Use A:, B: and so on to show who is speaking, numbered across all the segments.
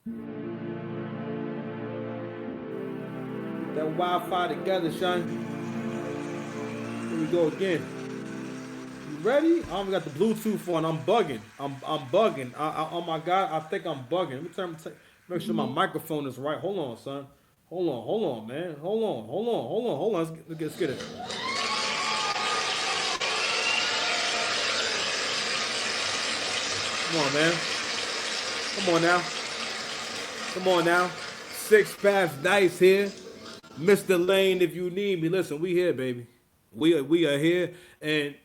A: That Wi-Fi together, son. Here we go again. You ready? I only got the Bluetooth on. I'm bugging. I'm bugging. Oh my God, I think I'm bugging. Let me make sure my microphone is right. Hold on, son. Hold on, man. Hold on. Let's get it. Come on, man. Come on now. Come on now. Six Paths Dice here. Mr. Lane, if you need me, listen, we here, baby. We are here, and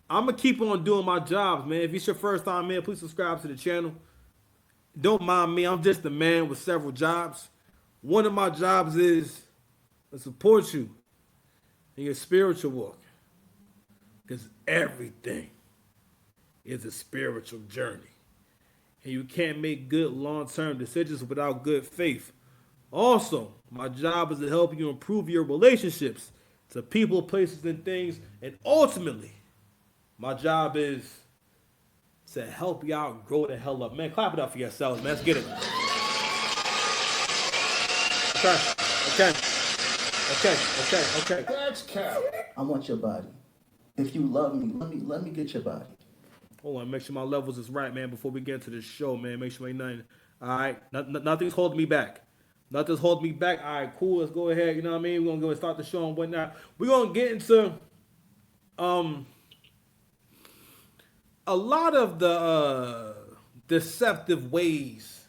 A: I'm gonna keep on doing my jobs, man. If it's your first time, man, please subscribe to the channel. Don't mind me. I'm just a man with several jobs. One of my jobs is to support you in your spiritual walk, because everything is a spiritual journey, and you can't make good long-term decisions without good faith. Also, my job is to help you improve your relationships to people, places, and things. And ultimately, my job is to help you out and grow the hell up. Man, clap it up for yourselves, man. Let's get it. Okay, okay, okay.
B: That's cap. I want your body. If you love me, let me get your body.
A: Hold on, make sure my levels is right, man, before we get into the show, man. Make sure ain't nothing. All right, nothing's holding me back. Nothing's holding me back. All right, cool. Let's go ahead. You know what I mean? We're gonna go and start the show and whatnot. We're gonna get into a lot of the deceptive ways.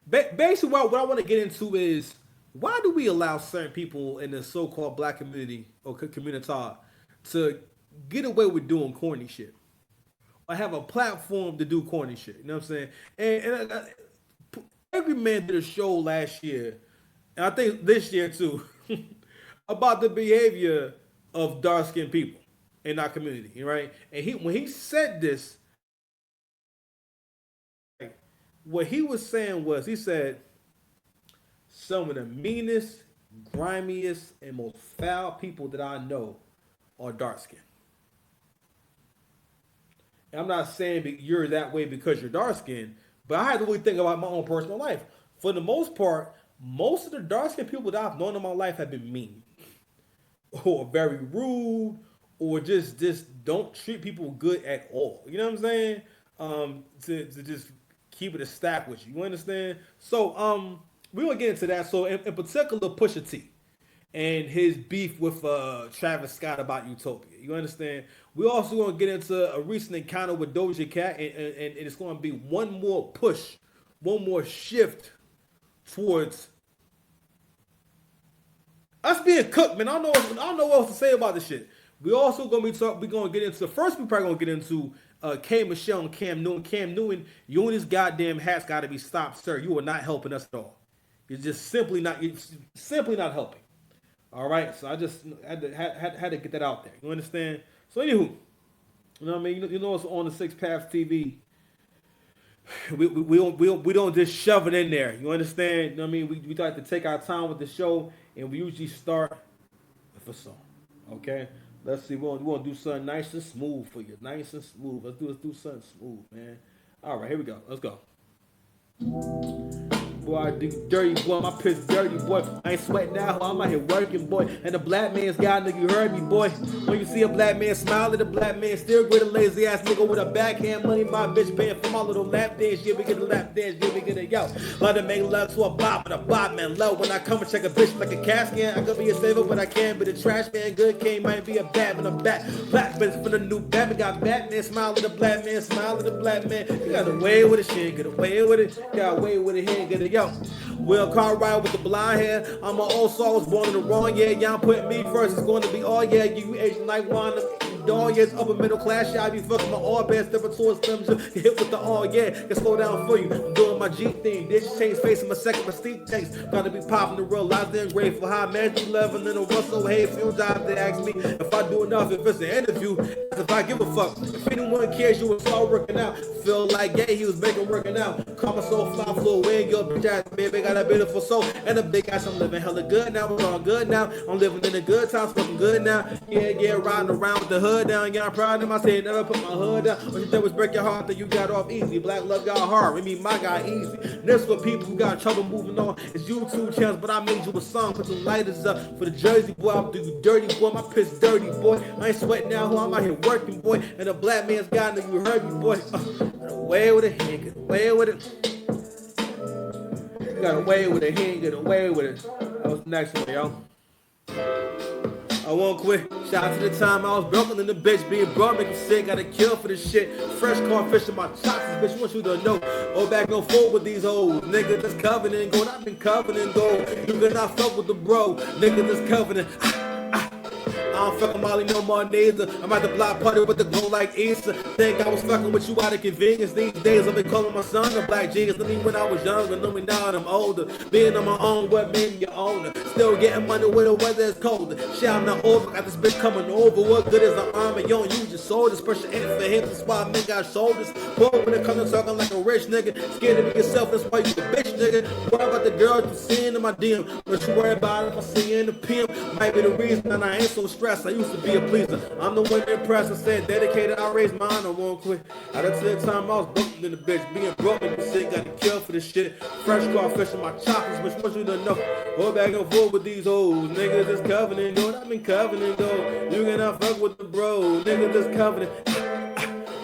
A: Basically, what I want to get into is why do we allow certain people in the so-called black community or community to get away with doing corny shit? I have a platform to do corny shit. You know what I'm saying? Every man did a show last year, and I think this year too, about the behavior of dark-skinned people in our community, right? And when he said this, what he was saying was, he said, some of the meanest, grimiest, and most foul people that I know are dark-skinned. And I'm not saying that you're that way because you're dark-skinned, but I had to really think about my own personal life. For the most part, most of the dark-skinned people that I've known in my life have been mean or very rude or just don't treat people good at all. You know what I'm saying? To just keep it a stack with you. You understand? So we're gonna get into that. So in particular, Pusha T and his beef with Travis Scott about Utopia. You understand? We're also gonna get into a recent encounter with Doja Cat, and it's gonna be one more push, one more shift towards us being cooked, man. I don't know what else to say about this shit. We also gonna be talking. We're gonna get into first. We probably gonna get into K. Michelle and Cam Newton. Cam Newton, you and this goddamn hat's got to be stopped, sir. You are not helping us at all. You're just simply not. You're simply not helping. All right. So I just had to get that out there. You understand? So anywho, you know what I mean. You know it's on the Six Paths TV. We don't just shove it in there. You understand? You know what I mean? We like to take our time with the show, and we usually start with a song. Okay? Let's see. We want to do something nice and smooth for you. Nice and smooth. Let's do something smooth, man. All right, here we go. Let's go. Boy, I do dirty, boy. My piss dirty, boy. I ain't sweating now. I'm out here working, boy. And the black man's got nigga, you heard me, boy. When you see a black man smile at a black man, still with a lazy ass nigga with a backhand money. My bitch paying for my little lap dance. Yeah, we get a lap dance. Yeah, we get a yo. Let her make love to a bop and a bop, man. Low. When I come and check a bitch like a casket, I could be a saver, but I can't be the trash man. Good king might be a bad, but I'm back. Black bitch for the new Batman. Got Batman smile at the black man, smile at the black man. You got away with it, shit. Get away with it. Got away with it here. Get it, yo. Will Cartwright with the blonde hair. I'm an old soul, was born in the wrong year. Y'all put me first, it's going to be all yeah. You Asian like one. Dog years upper middle class, y'all be fucking my all best, step towards them. Get hit with the all yeah. Can slow down for you. I'm doing my G thing. This change facing my second mystique takes. Gotta be popping the real life, then grateful. High man, you love a little Russell. Hey, if you job, they ask me if I do enough. If it's an interview, if I give a fuck. If anyone cares, you will start working out. Feel like yeah, he was making working out. Call my soul fly flow away. Your bitch ass baby got a beautiful soul and a big ass. I'm living hella good now. We're all good now. I'm living in the good times, fucking good now. Yeah, riding around with the hood. hood down. Yeah, I'm proud of myself, never put my hood down. What you did was break your heart, then you got off easy. Black love got hard, we mean my guy easy. This for people who got trouble moving on. It's YouTube channels, but I made you a song. Put some lighters up for the Jersey boy. I'll do you dirty boy, my piss dirty boy. I ain't sweating now, who I'm out here working boy. And a black man's got nigga, you heard me boy. Got away with it, he ain't get away with it. You got away with it, he ain't get away with it. That was the next one, yo. I won't quit. Shout out to the time I was broken in the bitch. Being broke, making sick, got a kill for this shit. Fresh crawfish in my chops, this bitch want you to know. Go back and forth with these hoes. Nigga that's covered in gold, I've been covered in gold. You cannot fuck with the bro. Nigga that's covered in. I don't fuck with Molly no more neither. I'm at the block party with the glow like Easter. Think I was fucking with you out of convenience. These days I've been calling my son a black genius. Let me when I was younger, let me now that I'm older. Being on my own, what made me your owner. Still getting money when the weather is colder. Shit, I'm not over. Got this bitch coming over. What good is an arm and you don't use your shoulders? Pressure ain't for hips, that's why men got shoulders. Boy, when it comes to talking like a rich nigga. Scared to be yourself, that's why you a bitch nigga. Worry about the girls you seeing in my DM. Don't you worry about it if I see you in the PM. Might be the reason that I ain't so stressed. I used to be a pleaser. I'm the one that impressed. I said dedicated, I raised mine, I won't quit. Out of the time I was broken in the bitch. Being broke in the shit, got to kill for this shit. Fresh crawfish in my choppers, which want you to know. Go back and forth with these hoes. Niggas is covered in gold, I've been covered in gold. You cannot fuck with the bro. Niggas is covered in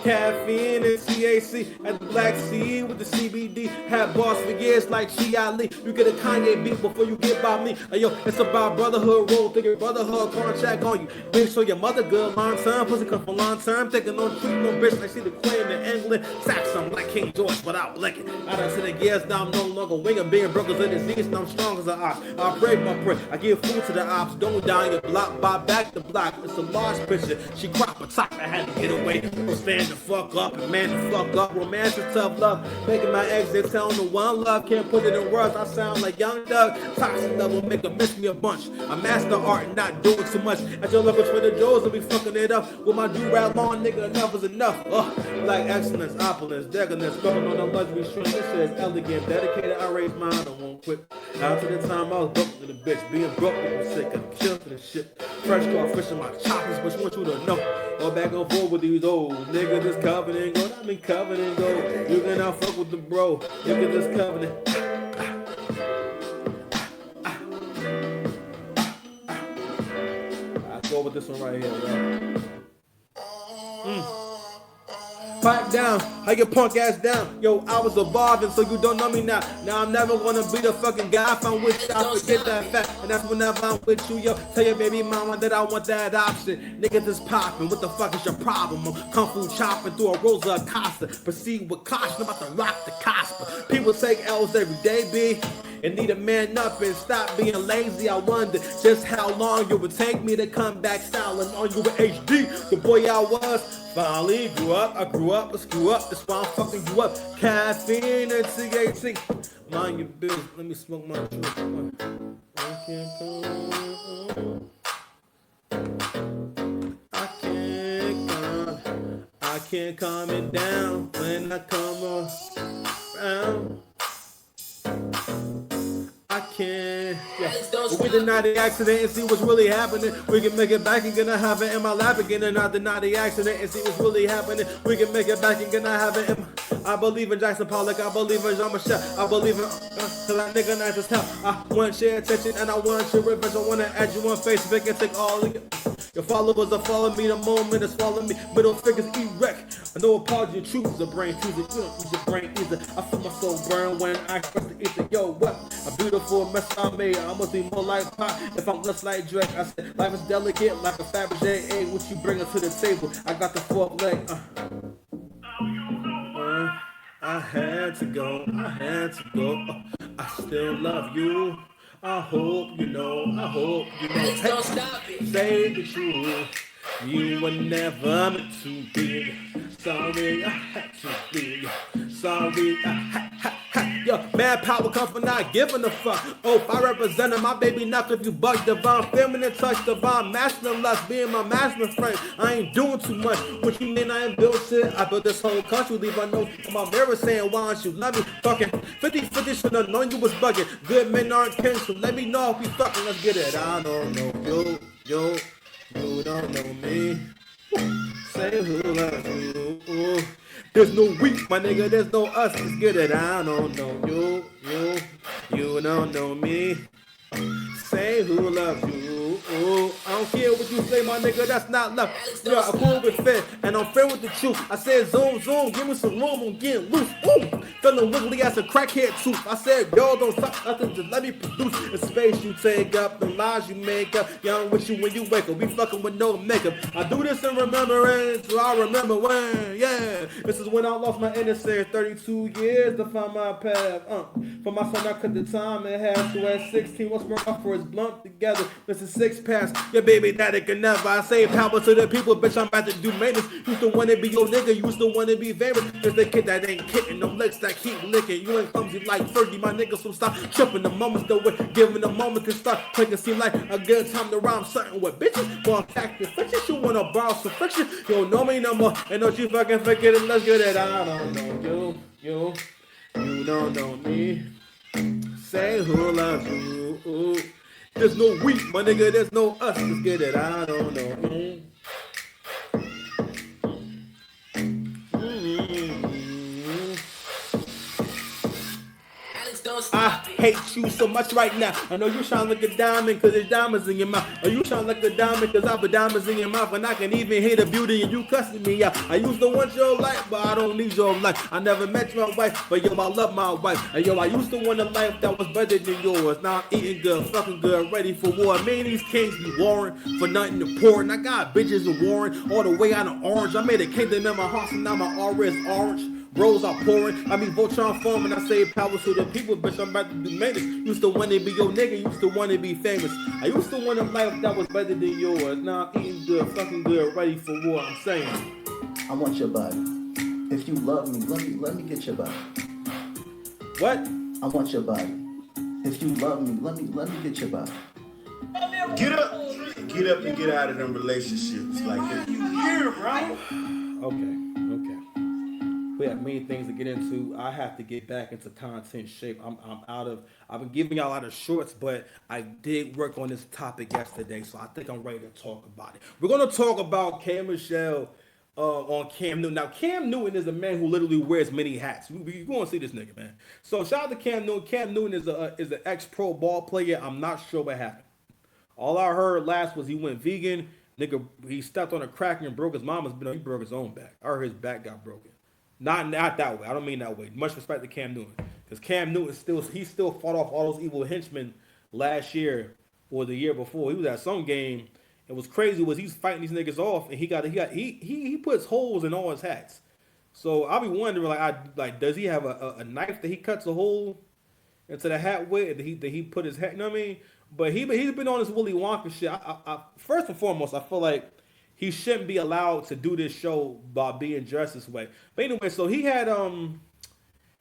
A: caffeine and CAC at the Black Sea with the CBD. Had boss for years like Chi Ali. You get a Kanye beat before you get by me. Hey, yo, it's about brotherhood, roll, thinking brotherhood, contract on you. Make sure your mother good, long term, pussy come for long term. Thinking no treat, no bitch like she the queen in England. Sack something like King George without licking. I done said it years, now I'm no longer winging. Being brokers in disease, and I'm strong as an ox. I pray my prayer, I give food to the ops. Don't die in your block, buy back the block. It's a large picture. She crop a top, I had to get away. Don't stand the fuck up and man the fuck up. Romance is tough love. Making my exit telling the one love. Can't put it in words. I sound like Young Doug. Toxic level make her miss me a bunch. I master art and not doing too much. At your level for the Joes, I'll be fucking it up. With my do-rag long nigga, enough is enough. Like excellence, opulence, decadence. Fucking on the luxury string. This shit is elegant. Dedicated, I raised mine. I won't quit. Out to the time I was broke to the bitch. Being broke with the sick. I'm killed for this shit. Fresh crawfish in my choppers, which want you to know. Go back and forth with these old niggas that's covered in gold. I've been covered in gold. You cannot fuck with the bro. Niggas that's covered in. I go with this one right here, yo. Pipe down, I get punk ass down. Yo, I was evolving, so you don't know me now. Now I'm never gonna be the fucking guy. If I'm with you, I forget that fact. And that's whenever I'm with you, yo. Tell your baby mama that I want that option. Niggas is popping, what the fuck is your problem? I'm kung fu chopping through a Rosa Acosta. Proceed with caution, I'm about to rock the Cosper. People take L's every day, B. And need a man up and stop being lazy. I wonder just how long it would take me to come back styling on you with HD. The boy I was. Finally grew up, I grew up, let's screw up, that's why I'm fucking you up. Caffeine and THC. Mind your business, let me smoke my truth. I can't calm it down when I come around. I can't. Yeah. But we deny the accident and see what's really happening. We can make it back and gonna have it in my lap again and not deny the accident and see what's really happening. We can make it back and gonna have it in my... I believe in Jackson Pollock, I believe in Jean-Michel, I believe in till that nigga nice as hell. I want your attention and I want your revenge. I wanna add you on Facebook and take all of your followers are following me, the moment is following me. Middle fingers erect. I know a part of your truth is a brain teaser. You don't use your brain either. I feel my soul burn when I express the ether. Yo, what a beautiful mess I made. I must be more like Pop if I'm less like Drake. I said life is delicate like a Fabergé egg. What you bringing to the table? I got the fourth leg. I had to go. I had to go. I still love you. I hope you know, I hope you know. Hey, don't stop it. Say the truth. You were never meant to be. Sorry, I had to be. Sorry, I had. Yo, mad power comes from not giving a fuck. Oh, if I represented my baby knock if you bug divine, feminine touch divine, masculine lust, being my masculine friend. I ain't doing too much. What you mean I ain't built shit? I built this whole country. Leave a note on my mirror saying, why don't you love me? Fucking 50-50 should have known you was bugging. Good men aren't kin, so let me know if we fucking. Let's get it. I don't know you don't know me. Say who loves you. Ooh. There's no we, my nigga. There's no us. Let's get it. I don't know you don't know me. Say who loves you. Ooh, I don't care what you say, my nigga. That's not love. Yeah, I'm cool with fit, and I'm fair with the truth. I said zoom, zoom, give me some room, I'm getting loose. Ooh, feeling wiggly as a crackhead tooth. I said, yo, don't stop nothing, just let me produce the space you take up, the lies you make up. Young with you when you wake up, we fucking with no makeup. I do this in remembrance, so I remember when, yeah. This is when I lost my innocence, 32 years to find my path. For my son, I cut the time in half, so at 16, what's more for his blunt together. Mr. Six Pass, your baby daddy can never. I say power to the people, bitch. I'm about to do maintenance. Used to wanna be your nigga, used to wanna be famous. Just the kid that ain't kicking, them legs that keep licking. You ain't clumsy like Fergie, my nigga. So stop tripping the moments the way, giving the moment can start making seem like a good time to rhyme something with bitches. Going back to fiction, you wanna borrow some friction. You don't know me no more, and don't you fucking forget it. Let's get it. I don't know you don't know me. Say who loves you. Ooh. There's no we, my nigga. There's no us. Let's get it. I don't know. I hate you so much right now. I know you shine like a diamond cause there's diamonds in your mouth. Or you shine like a diamond cause I put diamonds in your mouth. And I can even hear the beauty and you cussing me out. I used to want your life, but I don't need your life. I never met my wife, but yo, I love my wife. And yo, I used to want a life that was better than yours. Now I'm eating good, fucking good, ready for war. Man, these kings be warring for nothing important. I got bitches in warring all the way out of Orange. I made a kingdom in my heart, so now my aura is orange. Rose are pouring. I mean, Voltron form, and I say power to the people, bitch. I'm about to do maintenance. Used to want to be your nigga, used to want to be famous. I used to want a life that was better than yours. Now I'm eating good, fucking good, ready for war. I'm saying.
B: I want your body. If you love me, let me get your body.
A: What?
B: I want your body. If you love me, let me get your body.
C: Get up and get out of them relationships like that. You here, bro?
A: Okay. We have many things to get into. I have to get back into content shape. I'm out of. I've been giving y'all a lot of shorts, but I did work on this topic yesterday, so I think I'm ready to talk about it. We're gonna talk about K Michelle on Cam Newton. Now, Cam Newton is a man who literally wears many hats. You're gonna see this nigga, man. So shout out to Cam Newton. Cam Newton is an ex-pro ball player. I'm not sure what happened. All I heard last was he went vegan. Nigga, he stepped on a cracker and broke his mama's. He broke his own back. I heard his back got broken. Not that way. I don't mean that way. Much respect to Cam Newton, because Cam Newton still fought off all those evil henchmen last year or the year before. He was at some game. And what's crazy was he's fighting these niggas off, and he puts holes in all his hats. So I'll be wondering does he have a knife that he cuts a hole into the hat with? Did he put his hat? You know what I mean? But he's been on this Willy Wonka shit. I first and foremost, I feel like he shouldn't be allowed to do this show by being dressed this way. But anyway, so he had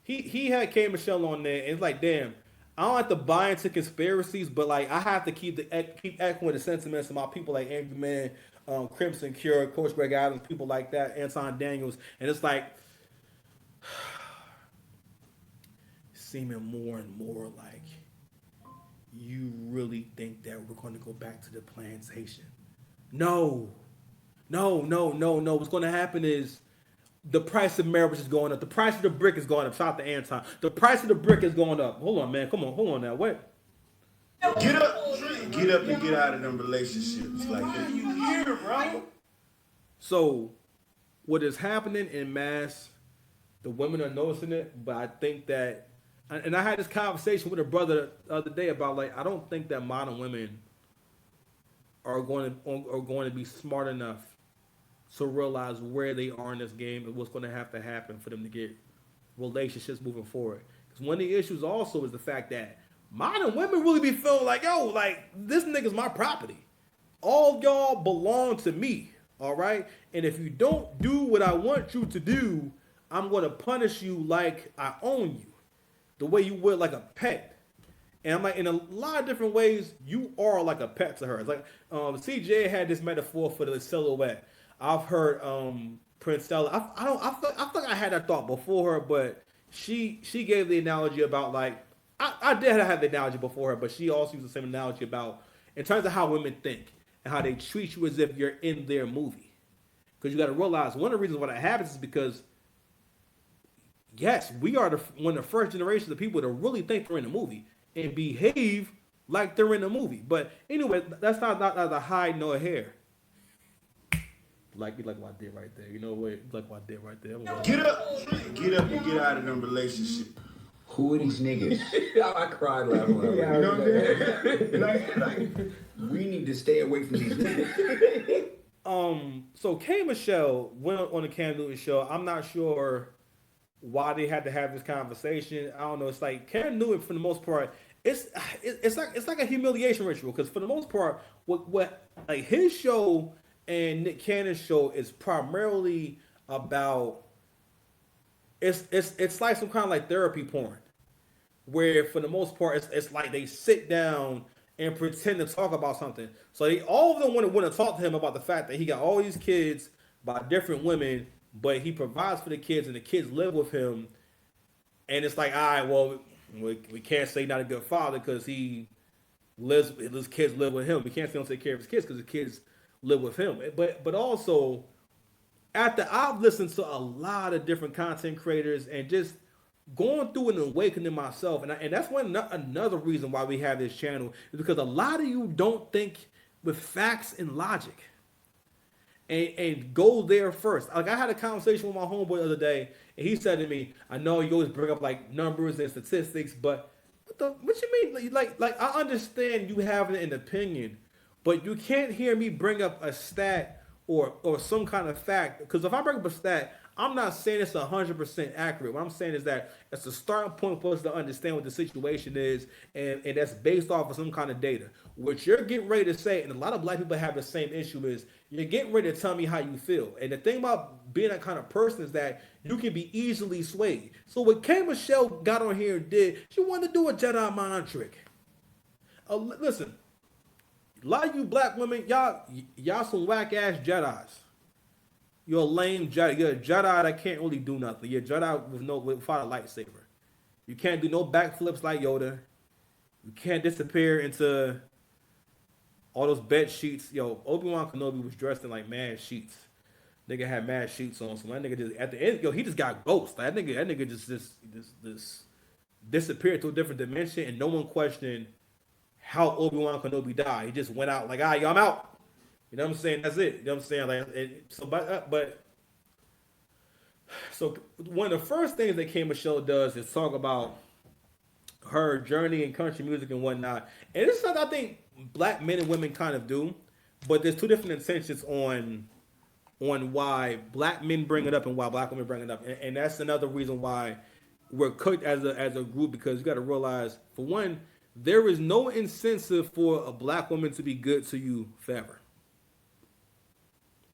A: he had K Michelle on there, and it's like, damn, I don't have to buy into conspiracies, but like I have to keep echoing the sentiments of my people like Andrew Man, Crimson Cure, Coach Greg Adams, people like that, Anton Daniels, and it's like seeming more and more like you really think that we're going to go back to the plantation. No. What's going to happen is the price of marriage is going up. The price of the brick is going up. Shout out to Anton. The price of the brick is going up. Hold on, man. Come on. Hold on now. What?
C: Get up and get out of them relationships like that. You here, bro?
A: So, what is happening in mass, the women are noticing it, but I think that, and I had this conversation with a brother the other day about like, I don't think that modern women are going to be smart enough to realize where they are in this game and what's going to have to happen for them to get relationships moving forward. Because one of the issues also is the fact that modern women really be feeling like, yo, like, this nigga's my property. All y'all belong to me, all right? And if you don't do what I want you to do, I'm going to punish you like I own you, the way you would like a pet. And I'm like, in a lot of different ways, you are like a pet to her. It's like CJ had this metaphor for the silhouette. I've heard Prince Stella. I feel like I had that thought before her, but she gave the analogy about like I did have the analogy before her, but she also used the same analogy about in terms of how women think and how they treat you as if you're in their movie. Because you got to realize one of the reasons why that happens is because, yes, we are one of the first generations of people that really think they're in the movie and behave like they're in the movie. But anyway, that's not a hide nor a hair. You like what I did right there. You know what? Like what I did right there.
C: Get up and get out of them relationships.
D: Who are these niggas? I cried laughing. You know what I'm saying? We need to stay away from these niggas.
A: So K Michelle went on the Cam Newton show. I'm not sure why they had to have this conversation. I don't know. It's like Cam Newton, for the most part, it's like a humiliation ritual because for the most part, what like his show and Nick Cannon's show is primarily about. It's like some kind of like therapy porn, where for the most part it's like they sit down and pretend to talk about something. So all of them want to talk to him about the fact that he got all these kids by different women, but he provides for the kids and the kids live with him. And it's like, all right, well, we can't say not a good father because his kids live with him. We can't say don't take care of his kids because the kids live with him. But also, after I've listened to a lot of different content creators and just going through an awakening myself, and that's another reason why we have this channel is because a lot of you don't think with facts and logic and go there first. Like I had a conversation with my homeboy the other day, and he said to me, "I know you always bring up like numbers and statistics, but what you mean? Like I understand you having an opinion, but you can't hear me bring up a stat or some kind of fact, because if I bring up a stat, I'm not saying it's 100% accurate. What I'm saying is that it's a starting point for us to understand what the situation is, and that's based off of some kind of data. What you're getting ready to say, and a lot of black people have the same issue, is you're getting ready to tell me how you feel. And the thing about being that kind of person is that you can be easily swayed. So what K Michelle got on here and did, she wanted to do a Jedi mind trick. Listen, a lot of you black women, y'all some whack ass Jedis. You're a lame Jedi. You're a Jedi that can't really do nothing. You're a Jedi without a lightsaber. You can't do no backflips like Yoda. You can't disappear into all those bed sheets. Yo, Obi-Wan Kenobi was dressed in like mad sheets. Nigga had mad sheets on. So that nigga just at the end, he just got ghost. That nigga just disappeared to a different dimension, and no one questioned how Obi-Wan Kenobi died. He just went out like, yo, I'm out. You know what I'm saying? That's it. You know what I'm saying? So one of the first things that K Michelle does is talk about her journey in country music and whatnot. And this is something I think black men and women kind of do, but there's two different intentions on why black men bring it up and why black women bring it up. And that's another reason why we're cooked as a group, because you got to realize, for one, there is no incentive for a black woman to be good to you forever.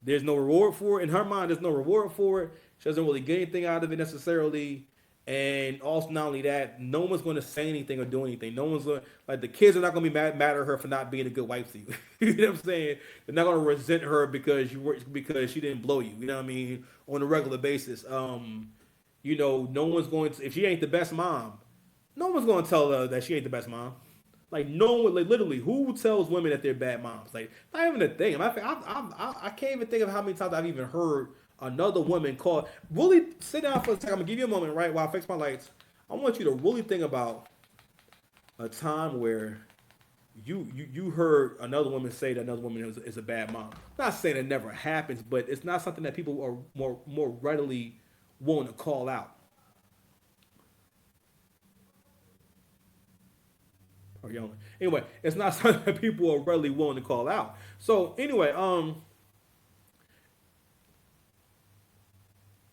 A: There's no reward for it. In her mind, there's no reward for it. She doesn't really get anything out of it necessarily. And also, not only that, no one's going to say anything or do anything. No one's going to, like, the kids are not going to be mad at her for not being a good wife to you. You know what I'm saying? They're not going to resent her because she didn't blow you. You know what I mean? On a regular basis. You know, no one's going to, if she ain't the best mom, no one's going to tell her that she ain't the best mom. Like, no one, like, literally, who tells women that they're bad moms? Like, not even a thing. I can't even think of how many times I've even heard another woman call. Really sit down for a second. I'm going to give you a moment, right, while I fix my lights. I want you to really think about a time where you heard another woman say that another woman is a bad mom. I'm not saying it never happens, but it's not something that people are more readily willing to call out. Or yelling. Anyway, it's not something that people are readily willing to call out. So anyway,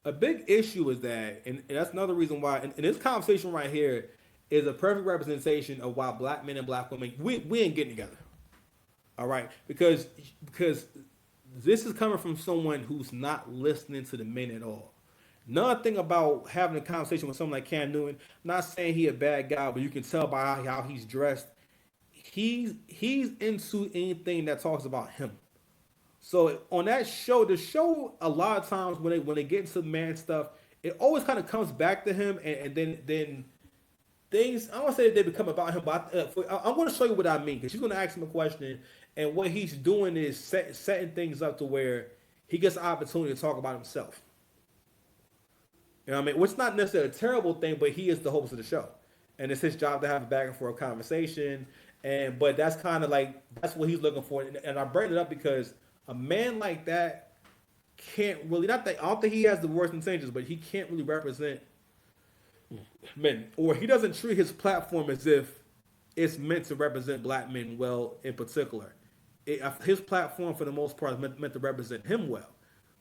A: a big issue is that, and that's another reason why, and this conversation right here is a perfect representation of why black men and black women, we ain't getting together. All right? Because this is coming from someone who's not listening to the men at all. Nothing about having a conversation with someone like Cam Newton. I'm not saying he a bad guy, but you can tell by how he's dressed. He's into anything that talks about him. So on that show, the show, a lot of times when they get into man stuff, it always kind of comes back to him, and then things, I don't want to say that they become about him, but I'm going to show you what I mean, because she's going to ask him a question, and what he's doing is setting things up to where he gets an opportunity to talk about himself. You know what I mean? Which is not necessarily a terrible thing, but he is the host of the show. And it's his job to have a back and forth conversation. But that's kind of like that's what he's looking for. And I bring it up because a man like that can't really not that I don't think he has the worst intentions, but he can't really represent men. Or he doesn't treat his platform as if it's meant to represent black men well in particular. His platform for the most part is meant to represent him well.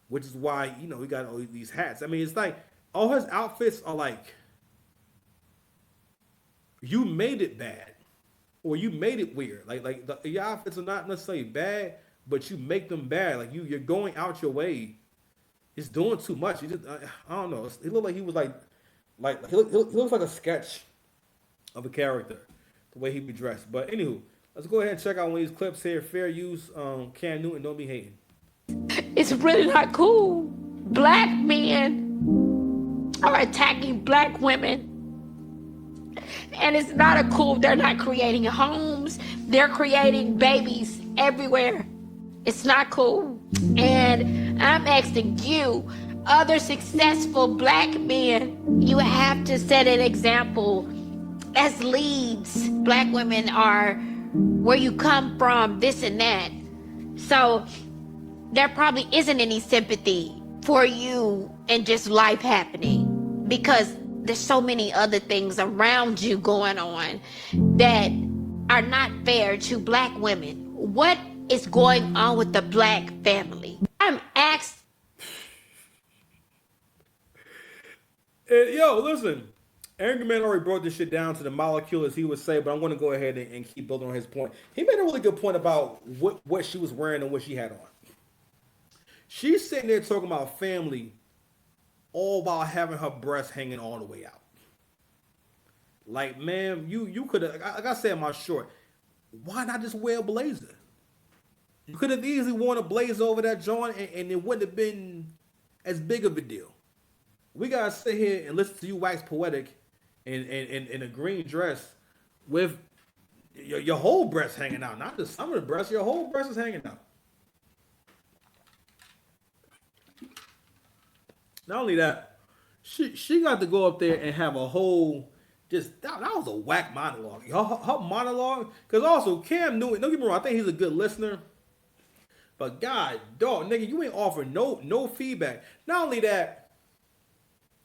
A: Which is why, he got all these hats. I mean, it's like all his outfits are like you made it bad or you made it weird. Your outfits are not necessarily bad, but you make them bad. Like you're going out your way. It's doing too much. You just I don't know. He looked like he was like he looks like a sketch of a character, the way he be dressed. But anywho, let's go ahead and check out one of these clips here. Fair use. Cam Newton, don't be hating.
E: It's really not cool. Black men are attacking black women. And it's not a cool, they're not creating homes. They're creating babies everywhere. It's not cool. And I'm asking you, other successful black men, you have to set an example as leads. Black women are where you come from, this and that. So there probably isn't any sympathy for you and just life happening because there's so many other things around you going on that are not fair to black women. What is going on with the black family? I'm asked.
A: Yo, listen. Angry Man already brought this shit down to the molecule, as he would say, but I'm going to go ahead and keep building on his point. He made a really good point about what she was wearing and what she had on. She's sitting there talking about family all while having her breasts hanging all the way out. Like, man, you could have, like I said in my short, why not just wear a blazer? You could have easily worn a blazer over that joint and it wouldn't have been as big of a deal. We got to sit here and listen to you wax poetic in a green dress with your whole breast hanging out. Not just some of the breasts, your whole breast is hanging out. Not only that, she got to go up there and have a whole that was a whack monologue. Her monologue, because also Cam Newton, don't get me wrong, I think he's a good listener. But God, dog, nigga, you ain't offering no feedback. Not only that,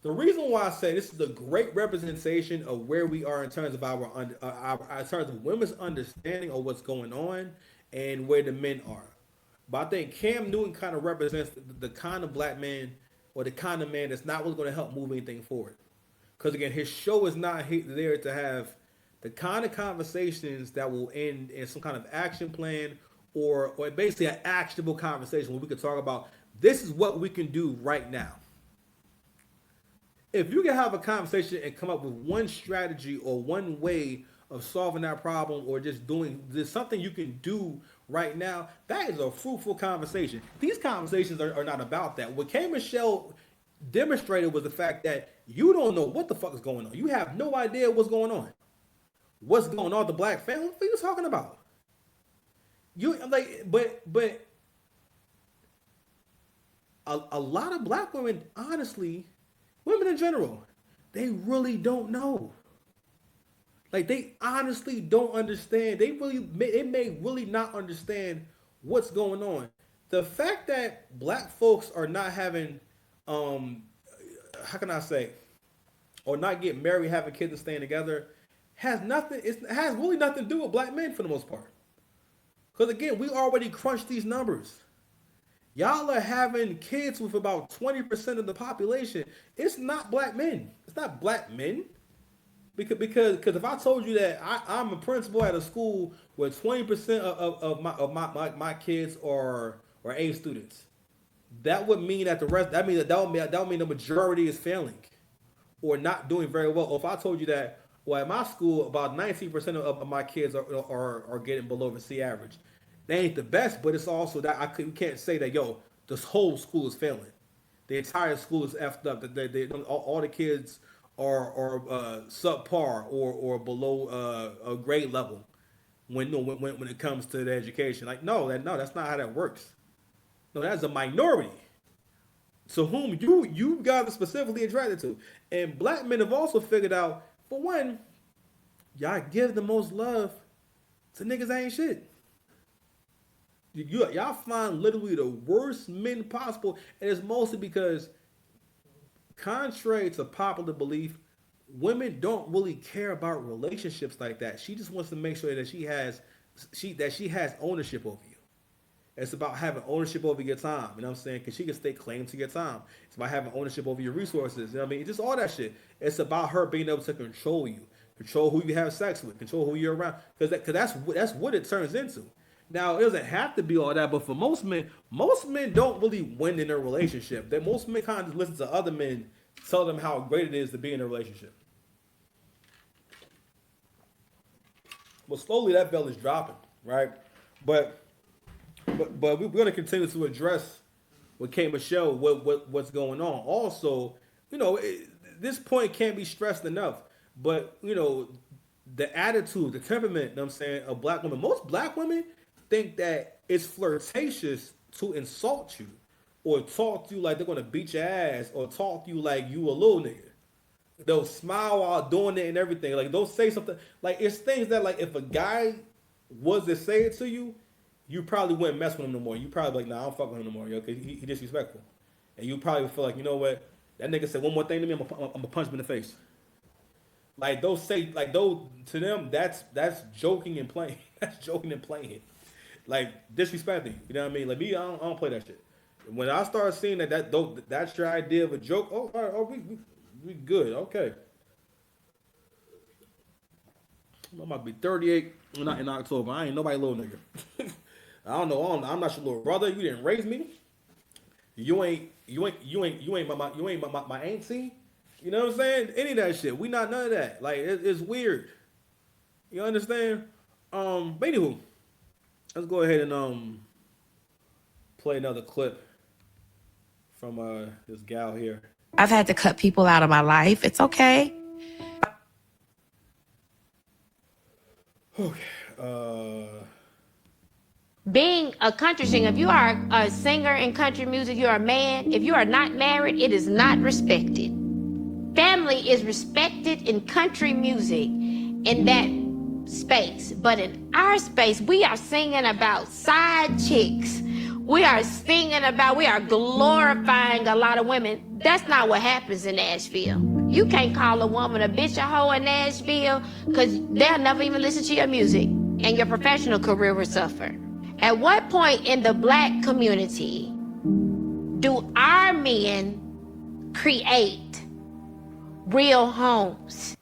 A: the reason why I say this is a great representation of where we are in terms of in terms of women's understanding of what's going on and where the men are. But I think Cam Newton kind of represents the kind of black man or the kind of man that's not really going to help move anything forward. Because again, his show is not there to have the kind of conversations that will end in some kind of action plan or basically an actionable conversation where we can talk about this is what we can do right now. If you can have a conversation and come up with one strategy or one way of solving that problem or just doing there's something you can do right now, that is a fruitful conversation. These conversations are not about that. What K. Michelle demonstrated was the fact that you don't know what the fuck is going on. You have no idea what's going on. What's going on with the black family? What are you talking about? But a lot of black women, honestly, women in general, they really don't know. Like they honestly don't understand. They may really not understand what's going on. The fact that black folks are not having how can I say, or not getting married, having kids and staying together, has really nothing to do with black men for the most part. Because again, we already crunched these numbers. Y'all are having kids with about 20% of the population. It's not black men. It's not black men. Because if I told you that I'm a principal at a school where 20% of my kids are A students, that would mean that that would mean the majority is failing or not doing very well. Or if I told you that, well, at my school, about 19% of my kids are getting below the C average. They ain't the best, but it's also that you can't say that, yo, this whole school is failing. The entire school is effed up. All the kids are subpar or below a grade level when it comes to the education. Like, no, that's not how that works. No, that's a minority. To whom you guys are specifically attracted to. And black men have also figured out, for one, y'all give the most love to niggas that ain't shit. Y'all find literally the worst men possible, and it's mostly because, contrary to popular belief, women don't really care about relationships like that. She just wants to make sure that she has ownership over you. It's about having ownership over your time. You know what I'm saying? Because she can stake claim to your time. It's about having ownership over your resources. You know what I mean? It's just all that shit. It's about her being able to control you, control who you have sex with, control who you're around. Because that's what it turns into. Now, it doesn't have to be all that, but for most men don't really win in a relationship. Most men kind of just listen to other men tell them how great it is to be in a relationship. But slowly that bell is dropping, right? But we're going to continue to address with K. Michelle what's going on. Also, this point can't be stressed enough. But the attitude, the temperament, you know what I'm saying, of black women. Most black women think that it's flirtatious to insult you, or talk to you like they're gonna beat your ass, or talk to you like you a little nigga. They'll smile while doing it and everything. Like they'll say something like, it's things that, like, if a guy was to say it to you, you probably wouldn't mess with him no more. You probably like, nah, I don't fuck with him no more, yo, because he disrespectful. And you probably feel like, you know what, that nigga said one more thing to me, I'm gonna punch him in the face. Like those say, like those to them, that's joking and playing. That's joking and playing. Like disrespecting you. You know what I mean? Like me, I don't play that shit. When I start seeing that's your idea of a joke. Oh, all right, we good. Okay. I might be 38 in October. I ain't nobody little nigga. I don't know. I'm not your little brother. You didn't raise me. You ain't my auntie. You know what I'm saying? Any of that shit. We not none of that. Like it's weird. You understand? But anywho, let's go ahead and play another clip from this gal here.
E: I've had to cut people out of my life. It's okay.
A: Okay.
E: Being a country singer, if you are a singer in country music, you're a man. If you are not married, it is not respected. Family is respected in country music in that space. But in our space, we are singing about side chicks. We are glorifying a lot of women. That's not what happens in Nashville. You can't call a woman a bitch, a hoe in Nashville, because they'll never even listen to your music, and your professional career will suffer. At what point in the black community do our men create real homes?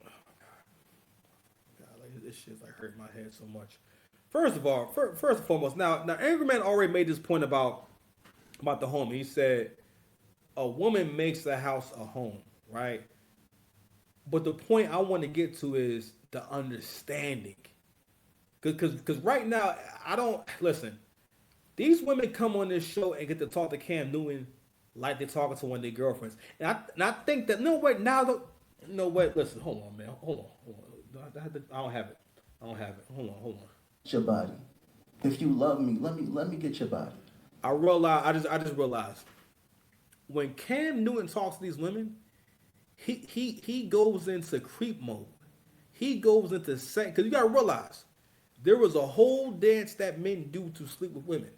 A: God, like, this shit's like hurt my head so much. First and foremost, now Angry Man already made this point about the home. He said a woman makes the house a home, right? But the point I want to get to is the understanding. Because right now, I don't... Listen, these women come on this show and get to talk to Cam Newton like they're talking to one of their girlfriends. And I think that... No, wait, now... No, wait, listen, hold on, man. Hold on. I don't have it. Hold on.
B: Your body. If you love me, let me get your body.
A: I just realized when Cam Newton talks to these women, he goes into creep mode. He goes into sex, because you gotta realize there was a whole dance that men do to sleep with women,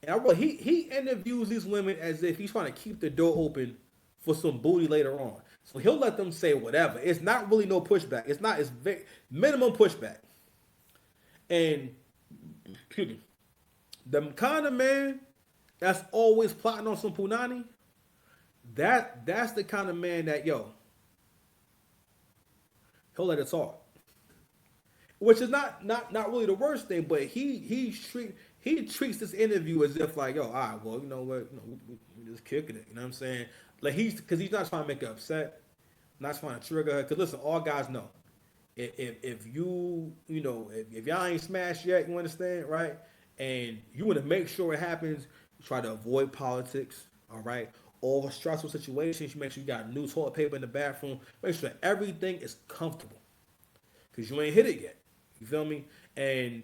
A: and he interviews these women as if he's trying to keep the door open for some booty later on. So he'll let them say whatever. It's not really no pushback. It's very minimum pushback. And excuse me, the kind of man that's always plotting on some punani, that's the kind of man that, he'll let it talk. Which is not really the worst thing, but he treats this interview as if like, all right, well, you know what, we just kicking it. You know what I'm saying? Like because he's not trying to make her upset, not trying to trigger her. Because listen, all guys know, if y'all ain't smashed yet, you understand, right? And you want to make sure it happens, you try to avoid politics, all right? Or stressful situations, you make sure you got new toilet paper in the bathroom. Make sure everything is comfortable, because you ain't hit it yet. You feel me? And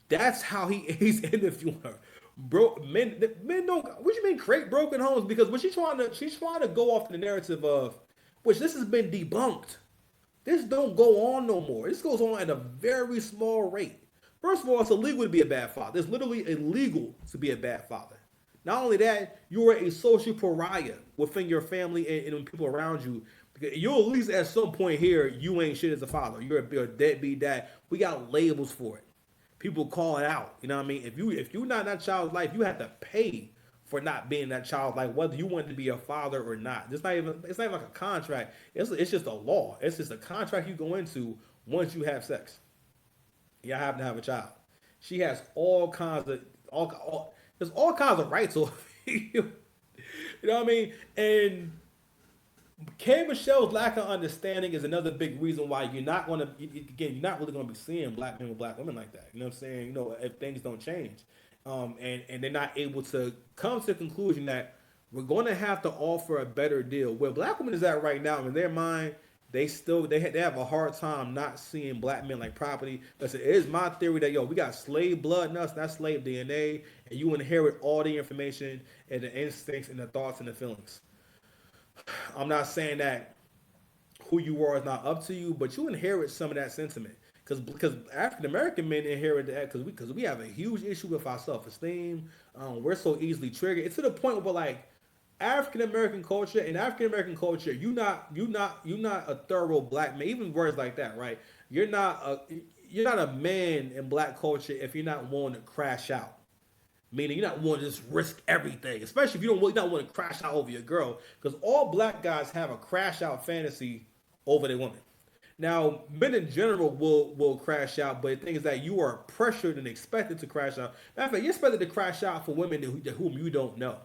A: that's how he's interviewing her. bro, men don't. What you mean create broken homes? Because what she's trying to go off the narrative of, which this has been debunked. This don't go on no more. This goes on at a very small rate. First of all, it's illegal to be a bad father. It's literally illegal to be a bad father. Not only that, you are a social pariah within your family and people around you. You'll at least at some point here, you ain't shit as a father. You're a deadbeat dad. We got labels for it. People call it out. You know what I mean? If you're not in that child's life, you have to pay for not being that child's life, whether you want to be a father or not. It's not even like a contract. It's just a law. It's just a contract you go into once you have sex. You have to have a child. She has all kinds of there's all kinds of rights over you. You know what I mean? And K. Michelle's lack of understanding is another big reason why you're not really going to be seeing black men with black women like that. You know what I'm saying? You know, if things don't change, and they're not able to come to the conclusion that we're going to have to offer a better deal. Where black women is at right now, in their mind, they have a hard time not seeing black men like property. Listen, it is my theory that we got slave blood in us, not slave DNA, and you inherit all the information and the instincts and the thoughts and the feelings. I'm not saying that who you are is not up to you, but you inherit some of that sentiment. Because African American men inherit that because we have a huge issue with our self-esteem. We're so easily triggered. It's to the point where like African American culture, you're not a thorough black man. Even words like that, right? You're not a man in black culture if you're not willing to crash out. Meaning you're not willing to just risk everything, especially if you're not willing to crash out over your girl. Because all black guys have a crash out fantasy over their woman. Now, men in general will crash out, but the thing is that you are pressured and expected to crash out. Matter of fact, you're expected to crash out for women whom you don't know.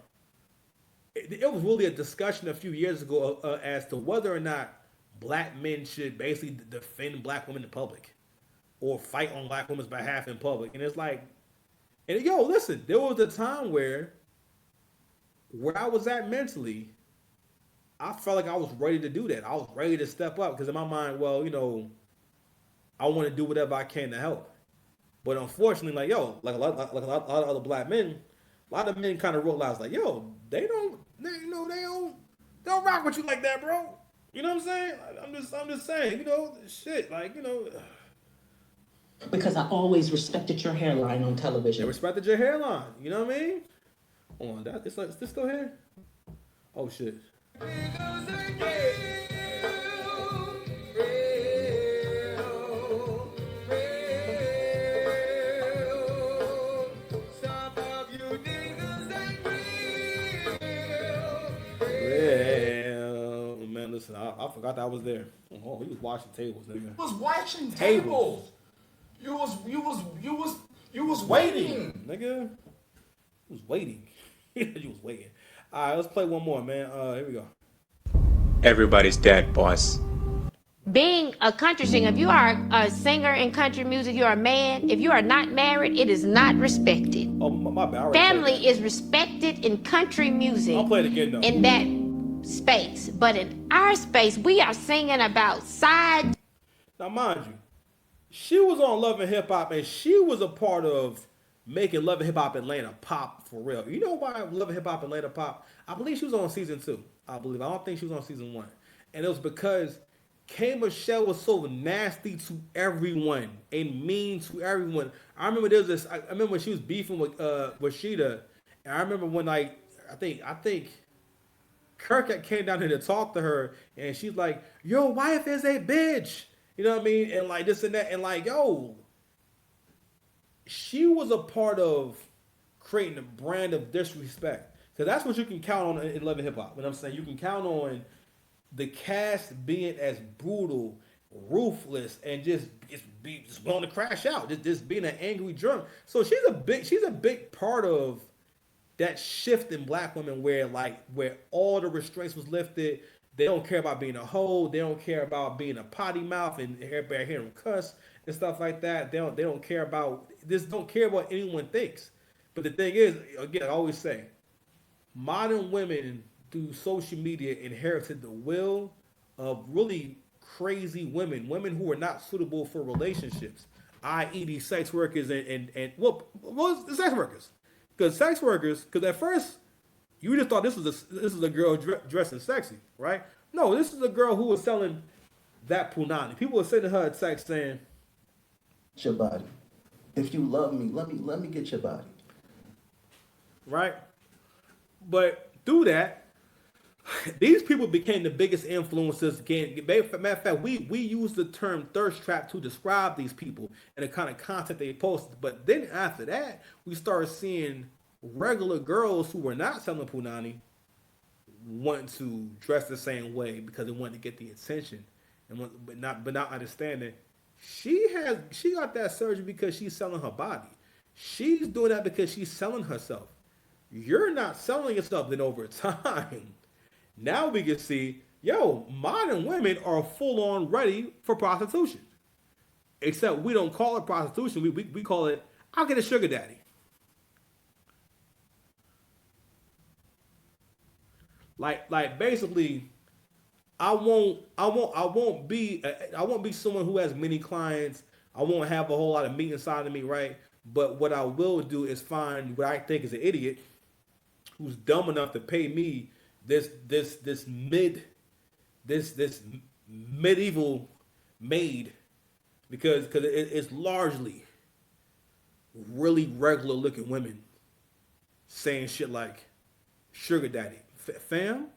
A: It was really a discussion a few years ago as to whether or not black men should basically defend black women in public or fight on black women's behalf in public. And it's like, and listen, there was a time where I was at mentally, I felt like I was ready to do that. I was ready to step up because in my mind, I want to do whatever I can to help. But unfortunately, like a lot of other black men, a lot of men kind of realize like, they don't rock with you like that, bro. You know what I'm saying? I'm just saying, shit,
F: Because I always respected your hairline on television.
A: They respected your hairline. You know what I mean? Hold on, is this still here? Oh shit. Man, listen, I forgot that I was there. Oh, he was washing tables, nigga.
D: He was washing tables. You was waiting.
A: Nigga. He was waiting. You was waiting. All right, let's play one more, man. Here we go.
G: Everybody's dead, boss.
E: Being a country singer, if you are a singer in country music, you're a man. If you are not married, it is not respected.
A: Oh, my bad.
E: Family is respected in country music.
A: I'll play it again, though.
E: In that space. But in our space, we are singing about side.
A: Now, mind you, she was on Love and Hip Hop, and she was a part of making Love and Hip Hop Atlanta pop for real. You know why Love and Hip Hop Atlanta pop? I believe she was on season 2. I don't think she was on season 1. And it was because K. Michelle was so nasty to everyone and mean to everyone. I remember there was this. I remember when she was beefing with Rashida, and I remember when I think Kirk came down here to talk to her, and she's like, "Your wife is a bitch," you know what I mean? And like this and that, and like, she was a part of creating a brand of disrespect, because that's what you can count on in Love and Hip Hop. What I'm saying, you can count on the cast being as brutal, ruthless, and just willing to crash out, just being an angry drunk. So she's a big part of that shift in black women where all the restraints was lifted. They don't care about being a hoe. They don't care about being a potty mouth and everybody hear them cuss and stuff like that. They don't care about what anyone thinks. But the thing is, again, I always say, modern women through social media inherited the will of really crazy women who are not suitable for relationships, i.e. these sex workers and the sex workers. Because sex workers, because at first you just thought this is a girl dressing sexy, right? No, this is a girl who was selling that punani. People were sending her a text saying,
B: Your body. If you love me, let me get your body.
A: right? But through that, these people became the biggest influencers. Again, matter of fact, we use the term thirst trap to describe these people and the kind of content they posted. But then after that, we started seeing regular girls who were not selling punani want to dress the same way because they wanted to get the attention, and but not understanding she got that surgery because she's selling her body. She's doing that because she's selling herself. You're not selling yourself. Then over time, now we can see, modern women are full on ready for prostitution. Except we don't call it prostitution. We call it, I'll get a sugar daddy. Like basically, I won't be someone who has many clients. I won't have a whole lot of meat inside of me, right? But what I will do is find what I think is an idiot who's dumb enough to pay me this medieval maid because it's largely really regular looking women saying shit like sugar daddy. Fam,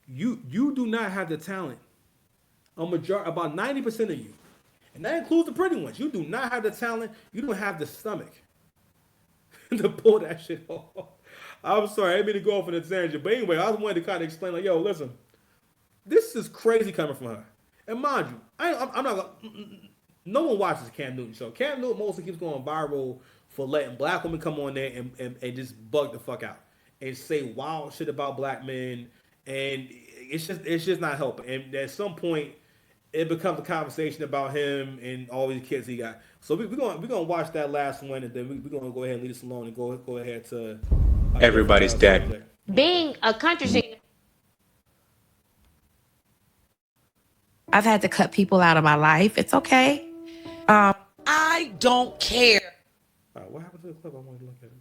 A: you do not have the talent. About 90% of you, and that includes the pretty ones. You do not have the talent. You don't have the stomach to pull that shit off. I'm sorry, I didn't mean to go off on a tangent, but anyway, I wanted to kind of explain, like, listen, this is crazy coming from her. And mind you, I'm not gonna, no one watches Cam Newton show. Cam Newton mostly keeps going viral for letting black women come on there and just bug the fuck out and say wild shit about black men, and it's just not helping. And at some point, it becomes a conversation about him and all these kids he got. So we're gonna watch that last one, and then we're gonna go ahead and leave this alone and go ahead to
G: Everybody's dead.
A: subject.
E: Being a country singer.
H: I've had to cut people out of my life. It's okay. I don't care.
A: All right, what happened to the clip? I want to look at it.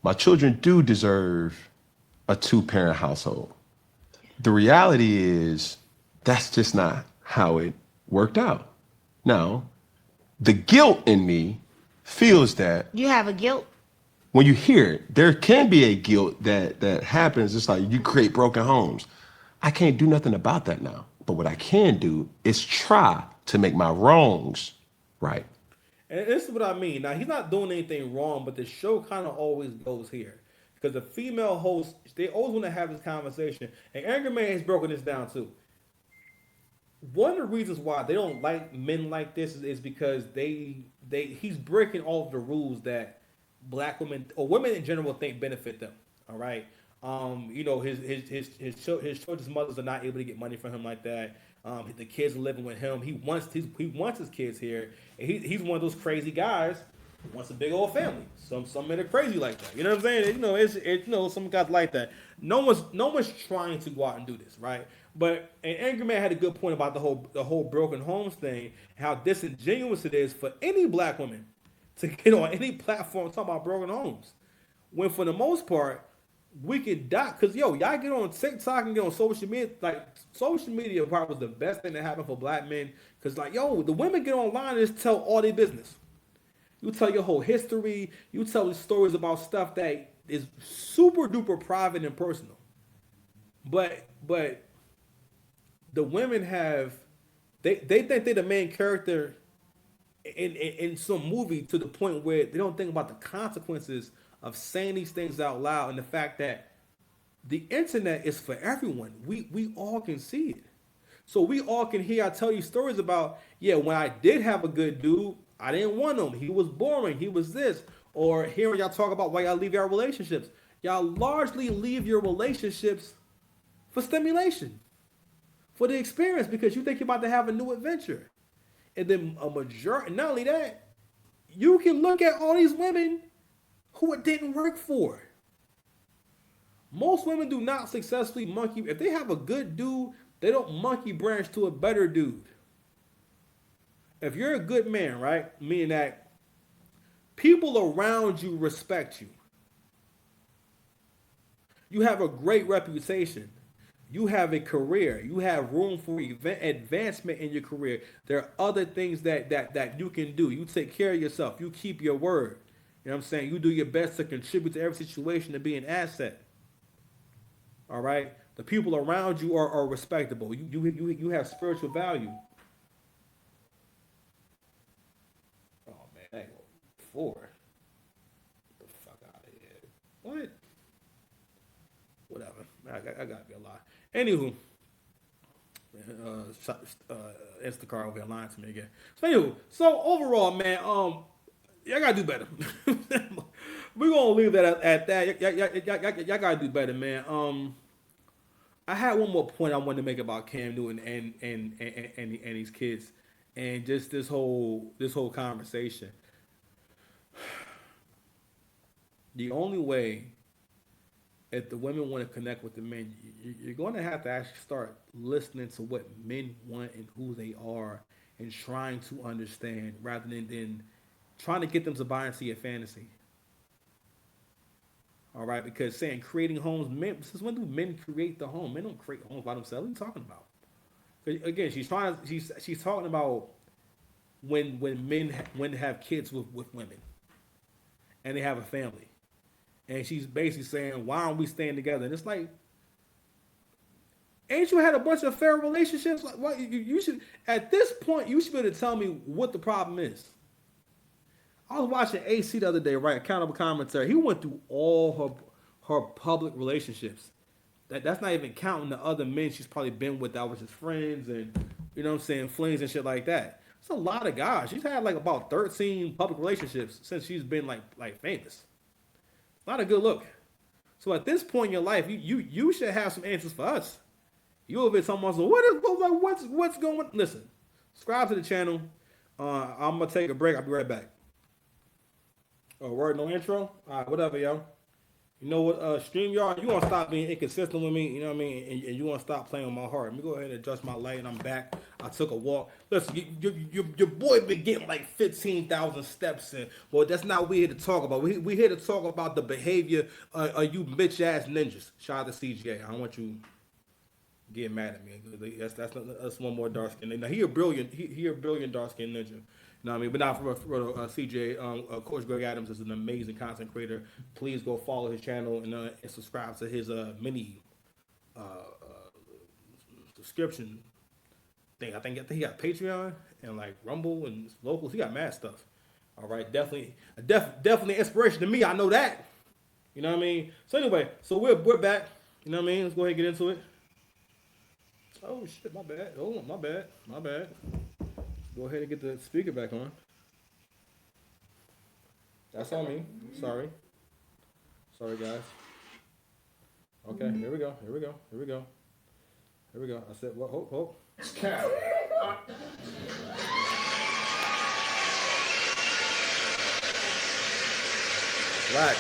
I: My children do deserve a two-parent household. The reality is that's just not how it worked out. Now, the guilt in me feels that
E: You have a guilt.
I: when you hear it, there can be a guilt that happens. It's like you create broken homes. I can't do nothing about that now. But what I can do is try to make my wrongs right.
A: And this is what I mean. Now, he's not doing anything wrong, but the show kind of always goes here. Because the female hosts, they always want to have this conversation. And Angry Man has broken this down too. One of the reasons why they don't like men like this is because he's breaking all of the rules that black women or women in general think benefit them. All right. His children's mothers are not able to get money from him like that. The kids are living with him. He wants his kids here. And he's one of those crazy guys who wants a big old family. Some men are crazy like that. You know what I'm saying? Some guys like that. No one's trying to go out and do this, right? But and Angry Man had a good point about the whole broken homes thing, how disingenuous it is for any black woman to get on any platform talking about broken homes, when for the most part we can die. Because y'all get on TikTok and get on social media. Like social media probably was the best thing that happened for black men. Because the women get online and just tell all their business. You tell your whole history. You tell the stories about stuff that is super duper private and personal. But the women they think they're the main character in some movie to the point where they don't think about the consequences of saying these things out loud, and the fact that the internet is for everyone. We all can see it. So we all can hear I tell you stories about, when I did have a good dude, I didn't want him. He was boring. He was this. Or hearing y'all talk about why y'all leave your relationships. Y'all largely leave your relationships for stimulation, for the experience, because you think you're about to have a new adventure. And then a majority, not only that, you can look at all these women who it didn't work for. Most women do not successfully monkey. If they have a good dude, they don't monkey branch to a better dude. if you're a good man, right? Meaning that people around you respect you. You have a great reputation. You have a career. You have room for advancement in your career. There are other things that you can do. You take care of yourself. You keep your word. You know what I'm saying? You do your best to contribute to every situation to be an asset. All right? The people around you are respectable. You have spiritual value. Oh, man. That ain't go 4. Get the fuck out of here. What? Whatever. I gotta be a lie. Anywho, Instacart over here lying to me again. So anywho, so overall, man, y'all gotta do better. We're gonna leave that at that. Y'all gotta do better, man. I had one more point I wanted to make about Cam Newton and these kids, and just this whole conversation. The only way, if the women want to connect with the men, you're going to have to actually start listening to what men want and who they are, and trying to understand rather than trying to get them to buy into your fantasy. All right, because saying creating homes, men, since when do men create the home? Men don't create homes by themselves. What are you talking about? Again, she's talking about when men have kids with women, and they have a family. And she's basically saying, why aren't we staying together? And it's like, ain't you had a bunch of fair relationships? Like, what you should, at this point, you should be able to tell me what the problem is. I was watching AC the other day, right? Accountable commentary. He went through all her public relationships. That's not even counting the other men she's probably been with that was his friends and, you know what I'm saying, flings and shit like that. It's a lot of guys. She's had like about 13 public relationships since she's been like famous. Not a good look. So at this point in your life, you should have some answers for us. You'll be someone so what's going? Listen, subscribe to the channel. I'm gonna take a break. I'll be right back. Oh, word no intro. All right, whatever, yo. You know what? StreamYard, you gonna stop being inconsistent with me. You know what I mean? And you gonna stop playing with my heart. Let me go ahead and adjust my light, and I'm back. I took a walk. Listen, your boy been getting like 15,000 steps in. Well, that's not what we here to talk about. We here to talk about the behavior of you bitch ass ninjas. Shout out to CGA. I don't want you getting mad at me. That's one more dark skin. Now he a brilliant dark skin ninja. You know what I mean? But now for CJ, Coach Greg Adams is an amazing content creator. Please go follow his channel and subscribe to his mini subscription thing. I think he got Patreon and like Rumble and locals. He got mad stuff. All right, definitely inspiration to me. I know that. You know what I mean? So anyway, so we're back. You know what I mean? Let's go ahead and get into it. Oh shit, my bad. Oh, my bad. Go ahead and get the speaker back on. That's on me. Sorry, guys. Okay, here we go. I said, well, hope. Relax.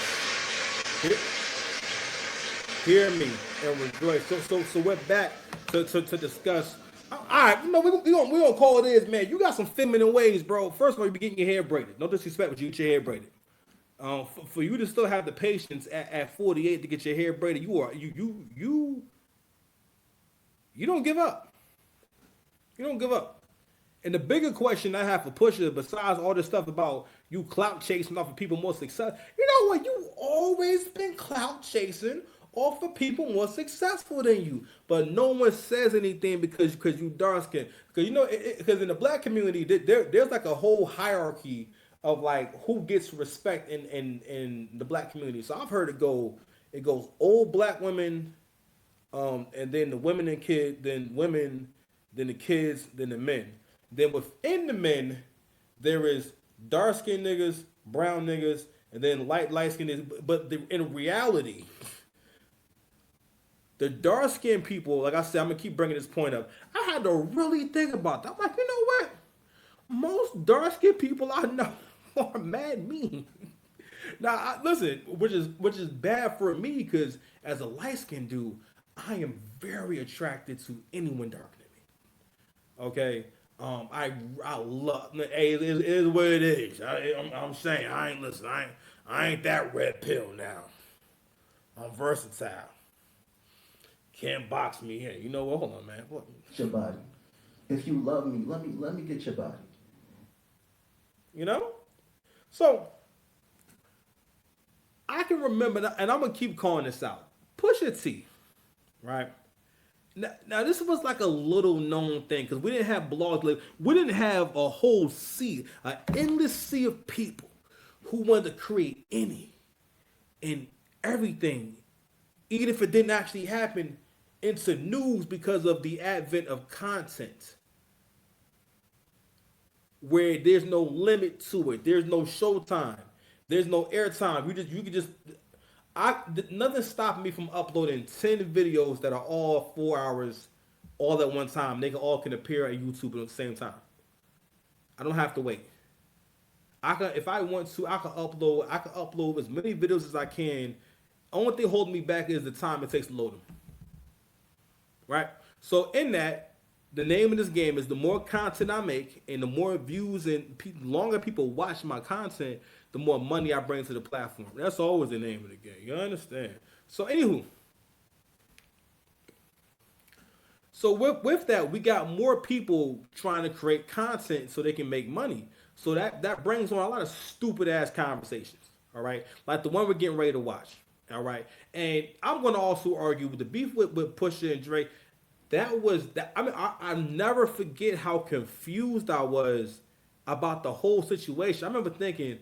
A: Hear me and rejoice. So we're back to discuss. All right, we gonna call it is, man. You got some feminine ways, bro. First of all, you be getting your hair braided. No disrespect, but you get your hair braided. For you to still have the patience at 48 to get your hair braided, you don't give up. You don't give up. And the bigger question I have for Pusha, besides all this stuff about you clout chasing off of people more success, you know what? You always been clout chasing off of people more successful than you, but no one says anything because you dark skinned. Because because in the black community, there's like a whole hierarchy of like who gets respect in the black community. So I've heard it goes old black women, and then the women and kids, then women, then the kids, then the men. Then within the men, there is dark skinned niggas, brown niggas, and then light skinned niggas. But in reality, the dark-skinned people, like I said, I'm going to keep bringing this point up. I had to really think about that. I'm like, you know what? Most dark-skinned people I know are mad mean. Now, listen, which is bad for me because as a light-skinned dude, I am very attracted to anyone darker than me. Okay? I love. Hey, it is what it is. I'm saying I ain't listen. I ain't that red pill now. I'm versatile. Can't box me in. You know what? Hold on, man. What?
B: Your body. If you love me, let me get your body.
A: You know? So I can remember, and I'm gonna keep calling this out. Pusha T, right? Now this was like a little known thing because we didn't have blogs. Like, we didn't have a whole sea, an endless sea of people who wanted to create any and everything, even if it didn't actually happen, into news because of the advent of content where there's no limit to it. There's no showtime. There's no airtime. You can just nothing stopping me from uploading 10 videos that are all 4 hours all at one time. They can appear on YouTube at the same time. I don't have to wait. If I want to, I can upload as many videos as I can. Only thing holding me back is the time it takes to load them. Right? So in that, the name of this game is the more content I make and the more views and longer people watch my content, the more money I bring to the platform. That's always the name of the game. You understand? So anywho, so with that, we got more people trying to create content so they can make money. So that brings on a lot of stupid ass conversations. All right, like the one we're getting ready to watch. All right, and I'm going to also argue with the beef with Pusha and Drake. That was that. I mean, I never forget how confused I was about the whole situation. I remember thinking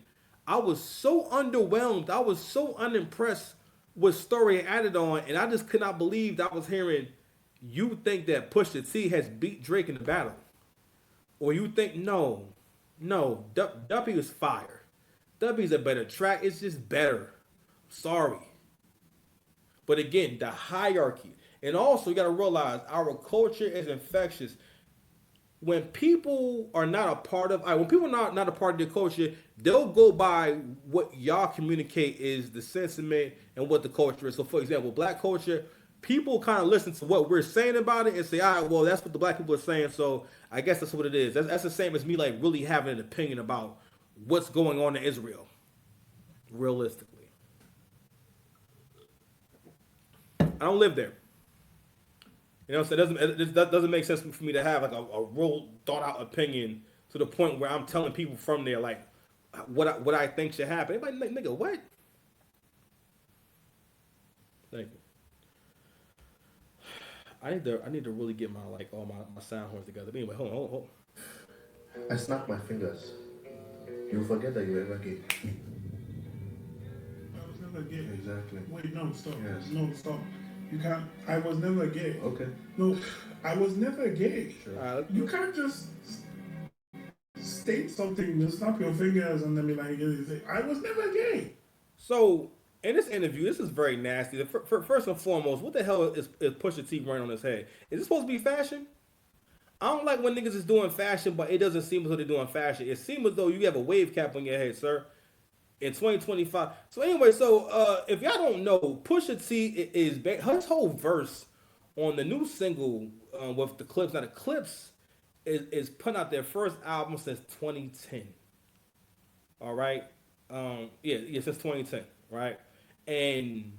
A: I was so underwhelmed. I was so unimpressed with story added on, and I just could not believe that I was hearing you think that Pusha T has beat Drake in the battle, or you think no, Duppy was fire. Duppy's a better track. It's just better. Sorry. But again, the hierarchy. And also, you got to realize our culture is infectious. When people are not a part of, when people are not a part of the culture, they'll go by what y'all communicate is the sentiment and what the culture is. So, for example, black culture, people kind of listen to what we're saying about it and say, all right, well, that's what the black people are saying, so I guess that's what it is. That's the same as me, like, really having an opinion about what's going on in Israel, realistically. I don't live there. You know what I'm saying? It doesn't make sense for me to have like a real thought out opinion to the point where I'm telling people from there like what I think should happen. Everybody like, nigga, what? Thank you. I need to really get my all my sound horns together. But anyway, hold on.
J: I snap my fingers. You forget that you ever gay.
C: I was never gay.
J: Exactly.
C: Wait, no, stop.
J: Yes.
C: No, stop. You can't. I was never gay.
J: Okay.
C: No, I was never gay.
J: Sure.
C: You can't just state something, snap your fingers, and then be like, I was never gay.
A: So, in this interview, this is very nasty. First and foremost, what the hell is Pusha T running on his head? Is this supposed to be fashion? I don't like when niggas is doing fashion, but it doesn't seem as though they're doing fashion. It seems as though you have a wave cap on your head, sir. In 2025. So anyway, if y'all don't know, Pusha T is his whole verse on the new single with the Clips. Now the Clips is putting out their first album since 2010. All right, since 2010, right? And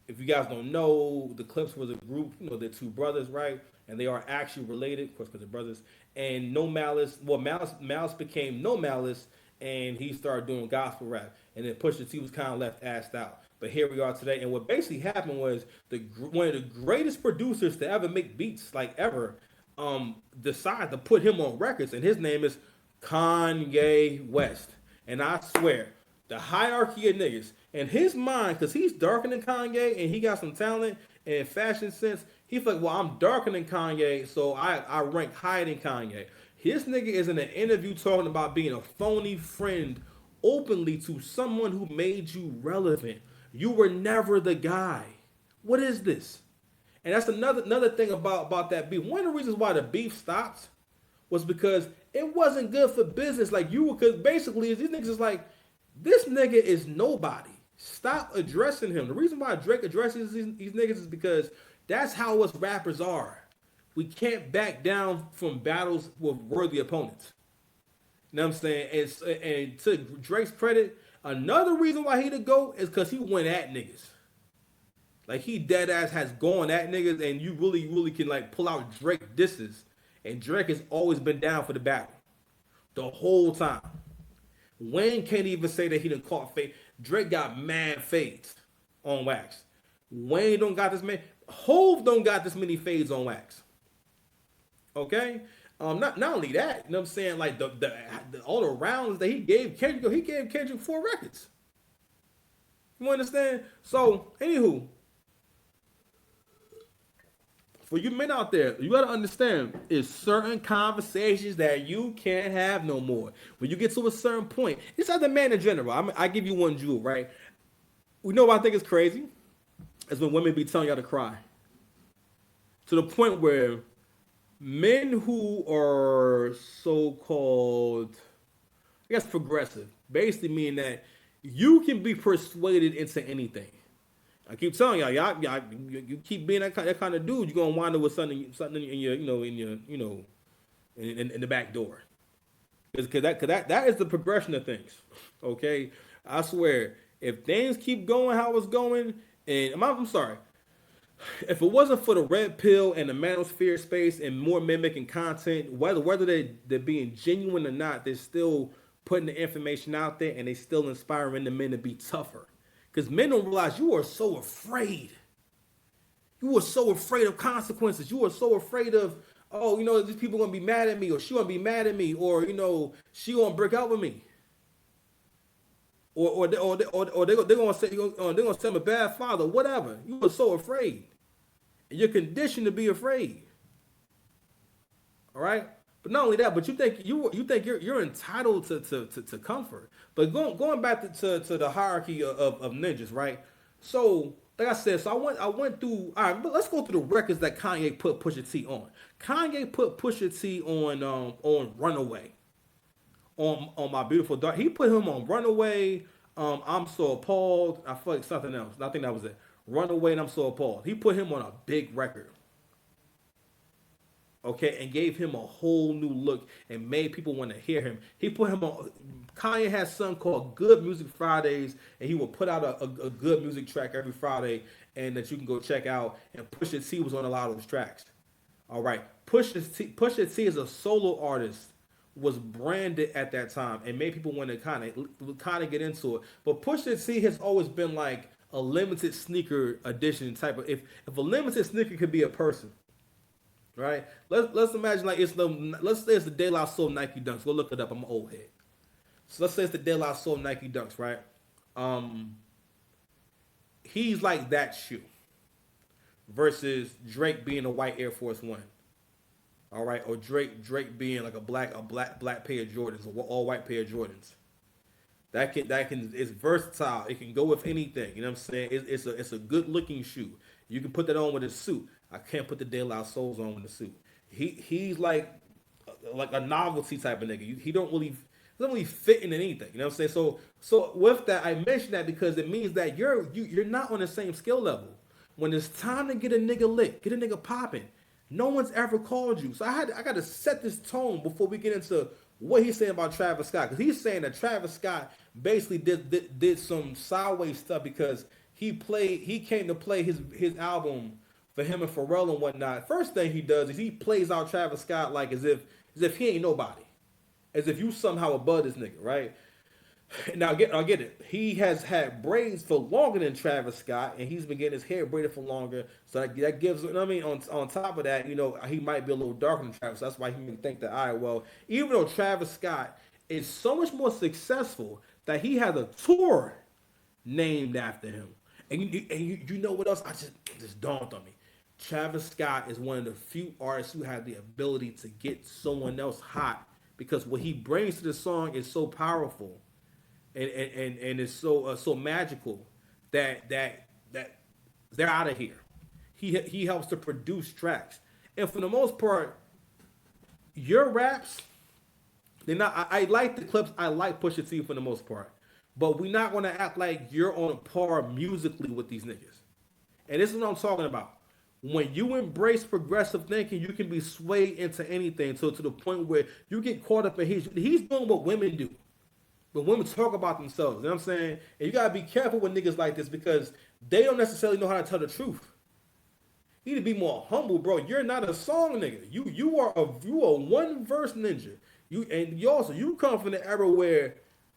A: if you guys don't know, the Clips was a group. You know, they're two brothers, right? And they are actually related, of course, because they're brothers. And No Malice, Malice became No Malice, and he started doing gospel rap. And then Pusha T was kind of left assed out. But here we are today. And what basically happened was one of the greatest producers to ever make beats, like ever, decided to put him on records. And his name is Kanye West. And I swear, the hierarchy of niggas, in his mind, because he's darker than Kanye and he got some talent and fashion sense, he's like, well, I'm darker than Kanye, so I rank higher than Kanye. This nigga is in an interview talking about being a phony friend openly to someone who made you relevant. You were never the guy. What is this? And that's another thing about that beef. One of the reasons why the beef stopped was because it wasn't good for business. Because basically these niggas is like, this nigga is nobody. Stop addressing him. The reason why Drake addresses these niggas is because that's how us rappers are. We can't back down from battles with worthy opponents. You know what I'm saying? And to Drake's credit, another reason why he the GOAT is because he went at niggas. Like he dead ass has gone at niggas, and you really, really can like pull out Drake disses. And Drake has always been down for the battle. The whole time. Wayne can't even say that he done caught fade. Drake got mad fades on wax. Wayne don't got this many. Hove don't got this many fades on wax. Okay? Not only that, you know what I'm saying? Like the all the rounds that he gave Kendrick 4 records. You understand? So, anywho, for you men out there, you gotta understand, is certain conversations that you can't have no more. When you get to a certain point, it's not the man in general. I give you one jewel, right? We know what I think is crazy. Is when women be telling y'all to cry. To the point where men who are so-called, I guess, progressive, basically mean that you can be persuaded into anything. I keep telling y'all, you keep being that kind of dude, you're gonna wind up with something in your, in the back door. Because that is the progression of things. Okay, I swear, if things keep going how it's going, and I'm sorry, if it wasn't for the red pill and the manosphere space and more mimicking content, whether they're being genuine or not, they're still putting the information out there and they still inspiring the men to be tougher. Because men don't realize you are so afraid. You are so afraid of consequences. You are so afraid of, these people gonna be mad at me, or she gonna be mad at me, or she gonna break out with me, or they're gonna say I'm a bad father, whatever. You are so afraid. You're conditioned to be afraid. All right, but not only that, but you think you're entitled to comfort. But going back to the hierarchy of ninjas, right? So like I said, so I went through. All right, but let's go through the records that Kanye put Pusha T on. Kanye put Pusha T on Runaway, on My Beautiful Dark. He put him on Runaway. I'm So Appalled. I feel like something else. I think that was it. Runaway and I'm So Appalled. He put him on a big record. Okay, and gave him a whole new look and made people want to hear him. He put him on. Kanye has something called Good Music Fridays, and he will put out a good music track every Friday, and that you can go check out. And Pusha T was on a lot of those tracks. All right, Pusha T as a solo artist was branded at that time and made people want to kind of get into it. But Pusha T has always been like a limited sneaker edition type of. If a limited sneaker could be a person. Right? Let's imagine like let's say it's the De La Soul Nike Dunks. Go look it up. I'm an old head. So let's say it's the De La Soul Nike Dunks, right? He's like that shoe versus Drake being a white Air Force One. All right, or Drake being like a black pair of Jordans, or all white pair of Jordans. That can it's versatile. It can go with anything. You know what I'm saying? It's a good looking shoe. You can put that on with a suit. I can't put the De La Souls on with a suit. He's like a novelty type of nigga. He doesn't really fit in anything. You know what I'm saying? So with that, I mention that because it means that you're not on the same skill level. When it's time to get a nigga lit, get a nigga popping, no one's ever called you. So I got to set this tone before we get into what he's saying about Travis Scott, because he's saying that Travis Scott basically did some sideways stuff because he came to play his album for him and Pharrell and whatnot. First thing he does is he plays out Travis Scott like as if he ain't nobody, as if you somehow above this nigga, right? Now I get it. He has had braids for longer than Travis Scott, and he's been getting his hair braided for longer. So that gives, you know what I mean? On top of that, he might be a little darker than Travis. That's why he may think that, all right, well, even though Travis Scott is so much more successful that he has a tour named after him. And you know what else? Just dawned on me. Travis Scott is one of the few artists who have the ability to get someone else hot because what he brings to the song is so powerful. And it's so magical that they're out of here. He helps to produce tracks, and for the most part, your raps, they're not. I like the clips. I like Pusha T for the most part, but we're not gonna act like you're on a par musically with these niggas. And this is what I'm talking about. when you embrace progressive thinking, you can be swayed into anything. So to the point where you get caught up in he's doing what women do. But women talk about themselves. You know what I'm saying? And you gotta be careful with niggas like this because they don't necessarily know how to tell the truth. You need to be more humble, bro. You're not a song nigga. You are a one verse ninja. You come from the era where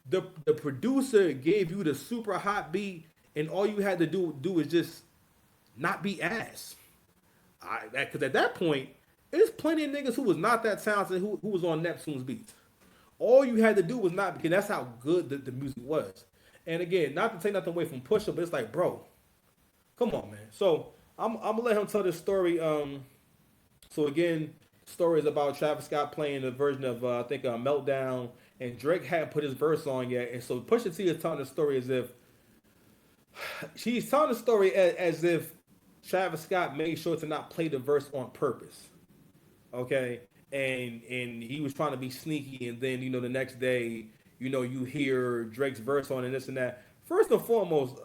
A: the producer gave you the super hot beat and all you had to do is just not be ass. Because at that point, there's plenty of niggas who was not that talented who was on Neptune's beats. All you had to do was not, because that's how good the music was. And again, not to take nothing away from Pusha, but it's like, bro, come on, man. So I'm gonna let him tell this story. So again, story is about Travis Scott playing a version of I think Meltdown, and Drake hadn't put his verse on yet, and so Pusha T is telling the story as if she's telling the story as if Travis Scott made sure to not play the verse on purpose. Okay, and he was trying to be sneaky, and then the next day you hear Drake's verse on and this and that. First and foremost,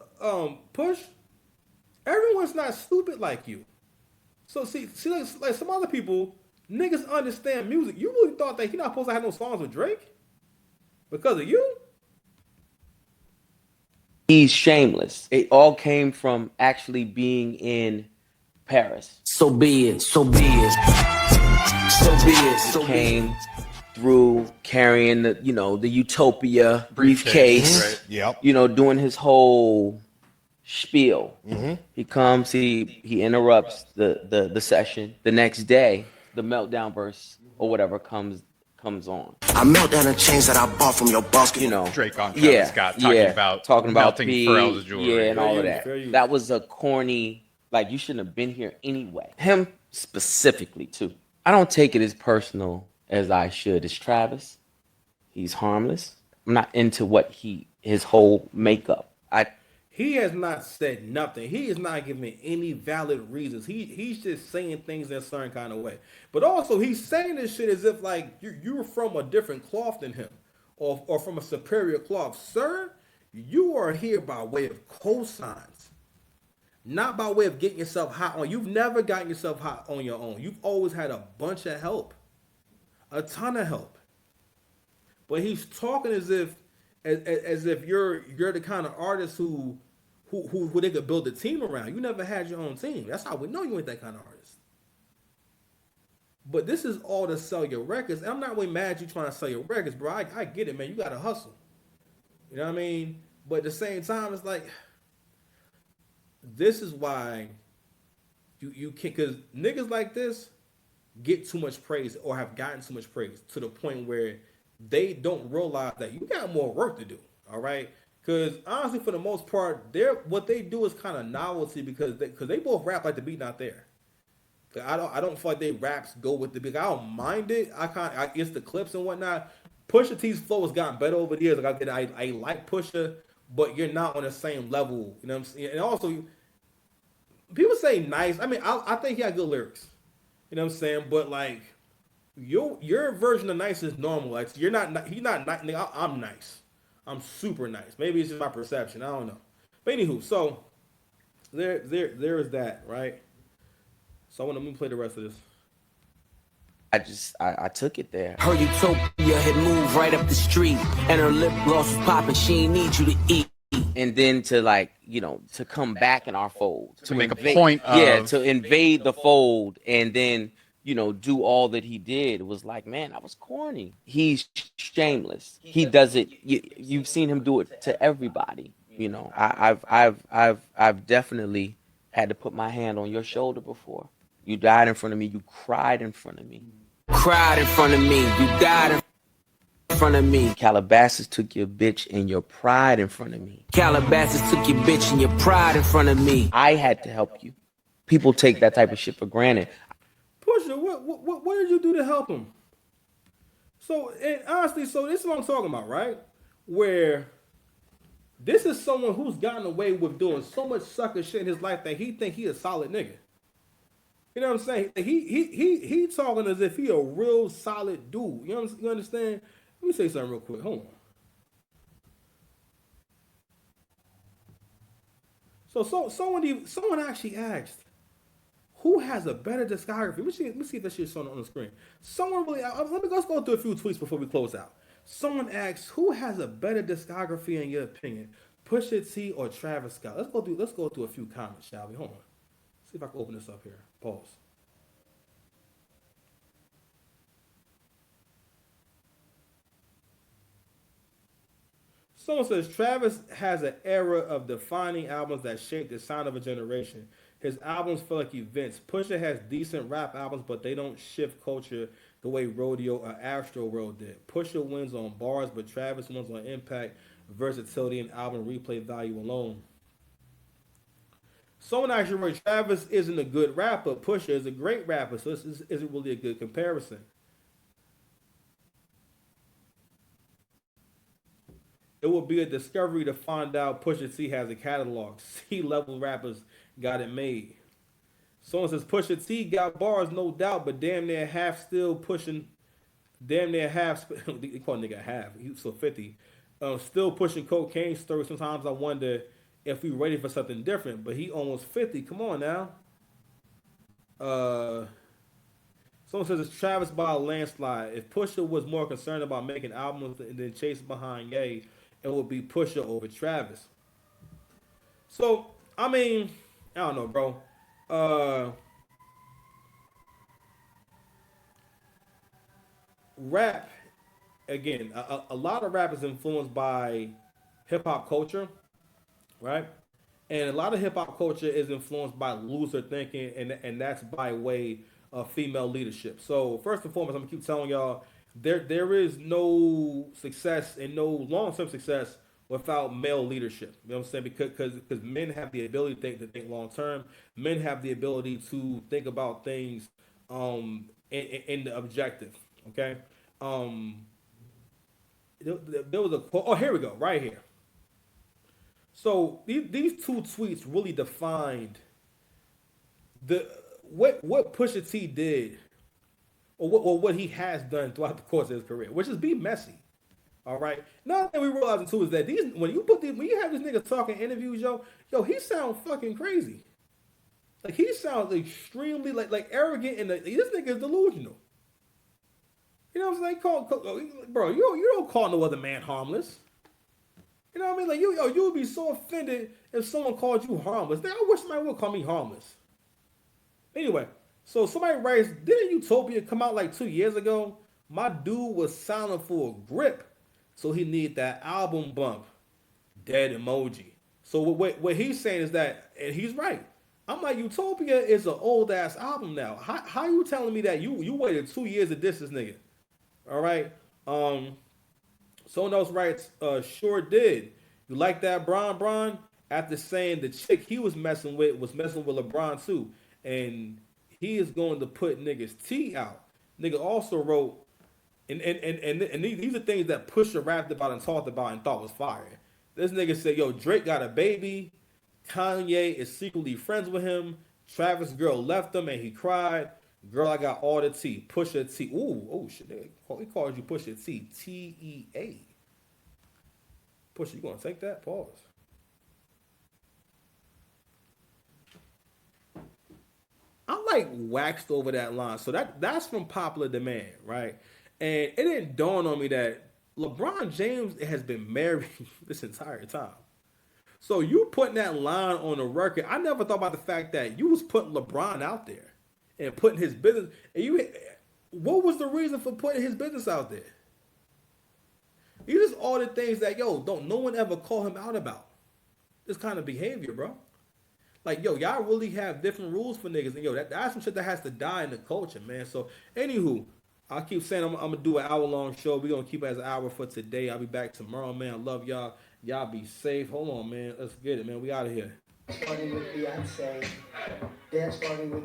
A: Push, everyone's not stupid like you. So see like some other people, niggas understand music. You really thought that he not supposed to have no songs with Drake because of you?
K: He's shameless. It all came from actually being in Paris. So be it. So be it. So be it. So came through carrying the Utopia briefcase.
L: Right. Yep.
K: Doing his whole spiel. Mm-hmm. He comes. He interrupts the session. The next day, the Meltdown verse or whatever comes on. I melt down the chains that I bought from your boss.
L: Drake on Travis Scott talking about melting Pharrell's jewelry.
K: Yeah, and all of that. That was a corny, like, you shouldn't have been here anyway. Him specifically, too. I don't take it as personal as I should. It's Travis. He's harmless. I'm not into his whole makeup.
A: He has not said nothing. He is not giving any valid reasons. He's just saying things in a certain kind of way. But also, he's saying this shit as if like you're from a different cloth than him, or from a superior cloth. Sir, you are here by way of cosigns, not by way of getting yourself hot on. You've never gotten yourself hot on your own. You've always had a bunch of help, a ton of help. But he's talking as if you're the kind of artist who they could build a team around. You never had your own team. That's how we know you ain't that kind of artist. But this is all to sell your records. And I'm not really mad at you trying to sell your records, bro. I get it, man. You gotta hustle. You know what I mean? But at the same time, it's like, this is why you can't, because niggas like this get too much praise or have gotten too much praise to the point where they don't realize that you got more work to do. All right. Because honestly, for the most part, what they do is kind of novelty because they both rap like the beat not there. I don't feel like they raps go with the beat. I don't mind it. It's the clips and whatnot. Pusha T's flow has gotten better over the years. Like I like Pusha, but you're not on the same level. You know what I'm saying? And also, people say nice. I mean, I think he had good lyrics. You know what I'm saying? But like, your version of nice is normal. Like he's not nice. I'm nice. I'm super nice. Maybe it's just my perception. I don't know. But anywho, so there is that, right? So let me play the rest of this.
K: I took it there. Her Utopia had moved right up the street, and her lip gloss was popping. She ain't need you to eat. And then to come back in our fold.
L: To make a point of...
K: Yeah, to invade the fold and then, do all that he did. It was like, man, that was corny. He's shameless. He does it. You've seen him do it to everybody. I've definitely had to put my hand on your shoulder before. You died in front of me. You cried in front of me. Cried in front of me. You died in front of me. Calabasas took your bitch and your pride in front of me. Calabasas took your bitch and your pride in front of me. I had to help you. People take that type of shit for granted.
A: Pusha, what did you do to help him? So, and honestly, so this is what I'm talking about, right? Where this is someone who's gotten away with doing so much sucker shit in his life that he think he a solid nigga. You know what I'm saying? He talking as if he a real solid dude. You understand? Let me say something real quick. Hold on. So someone actually asked, who has a better discography? Let me see if that shit's on the screen. Someone really, let's go through a few tweets before we close out. Someone asks, who has a better discography in your opinion, Pusha T or Travis Scott? Let's go through a few comments, shall we? Hold on. See if I can open this up here. Pause. Someone says Travis has an era of defining albums that shaped the sound of a generation. His albums feel like events. Pusha has decent rap albums, but they don't shift culture the way Rodeo or Astro World did. Pusha wins on bars, but Travis wins on impact, versatility, and album replay value alone. Someone actually wrote, Travis isn't a good rapper. Pusha is a great rapper, so this isn't really a good comparison. It will be a discovery to find out Pusha T has a catalog. C-level rappers got it made. Someone says Pusha T got bars, no doubt, but damn near half still pushing. Damn near half. They call nigga half. He's so 50. Still pushing cocaine stories. Sometimes I wonder if we ready for something different. But he almost 50. Come on now. Someone says it's Travis by a landslide. If Pusha was more concerned about making albums than chasing behind Ye, it would be Pusha over Travis. So, I mean, I don't know, bro. Rap, again, a lot of rap is influenced by hip-hop culture, right? And a lot of hip-hop culture is influenced by loser thinking, and that's by way of female leadership. So, first and foremost, I'm going to keep telling y'all, there is no success and no long-term success without male leadership. You know what I'm saying? Because men have the ability to think long-term. Men have the ability to think about things in the objective. Okay? There was a quote. Oh, here we go. Right here. So these two tweets really defined what Pusha T did, or what he has done throughout the course of his career, which is be messy. All right. Another thing we realizing too is that when you have this nigga talking interviews, yo, he sounds fucking crazy. Like he sounds extremely like arrogant, and this nigga is delusional. You know what I'm saying? Bro, you don't call no other man harmless. You know what I mean? Like you would be so offended if someone called you harmless. I wish somebody would call me harmless. Anyway, so somebody writes, didn't Utopia come out like 2 years ago? My dude was silent for a grip, so he needed that album bump. Dead emoji. So what he's saying is that, and he's right. I'm like, Utopia is an old ass album now. How you telling me that you waited 2 years to diss this nigga? All right. Someone else writes, sure did. You like that, Bron? After saying the chick he was messing with LeBron too. And he is going to put niggas T out. Nigga also wrote, and these are things that Pusha rapped about and talked about and thought was fire. This nigga said, yo, Drake got a baby. Kanye is secretly friends with him. Travis' girl left him and he cried. Girl, I got all the T. Pusha T. Ooh, oh shit. He called you Pusha T. T-E-A. Pusha, you gonna take that? Pause. I like waxed over that line. So that's from Popular Demand, right? And it didn't dawn on me that LeBron James has been married this entire time. So you putting that line on the record, I never thought about the fact that you was putting LeBron out there and putting his business. And what was the reason for putting his business out there? You just all the things that, don't no one ever call him out about. This kind of behavior, bro. Like, y'all really have different rules for niggas. And that's some shit that has to die in the culture, man. So, anywho, I keep saying I'm going to do an hour-long show. We're going to keep it as an hour for today. I'll be back tomorrow, man. I love y'all. Y'all be safe. Hold on, man. Let's get it, man. We out of here.
B: Starting with Beyonce. Then starting with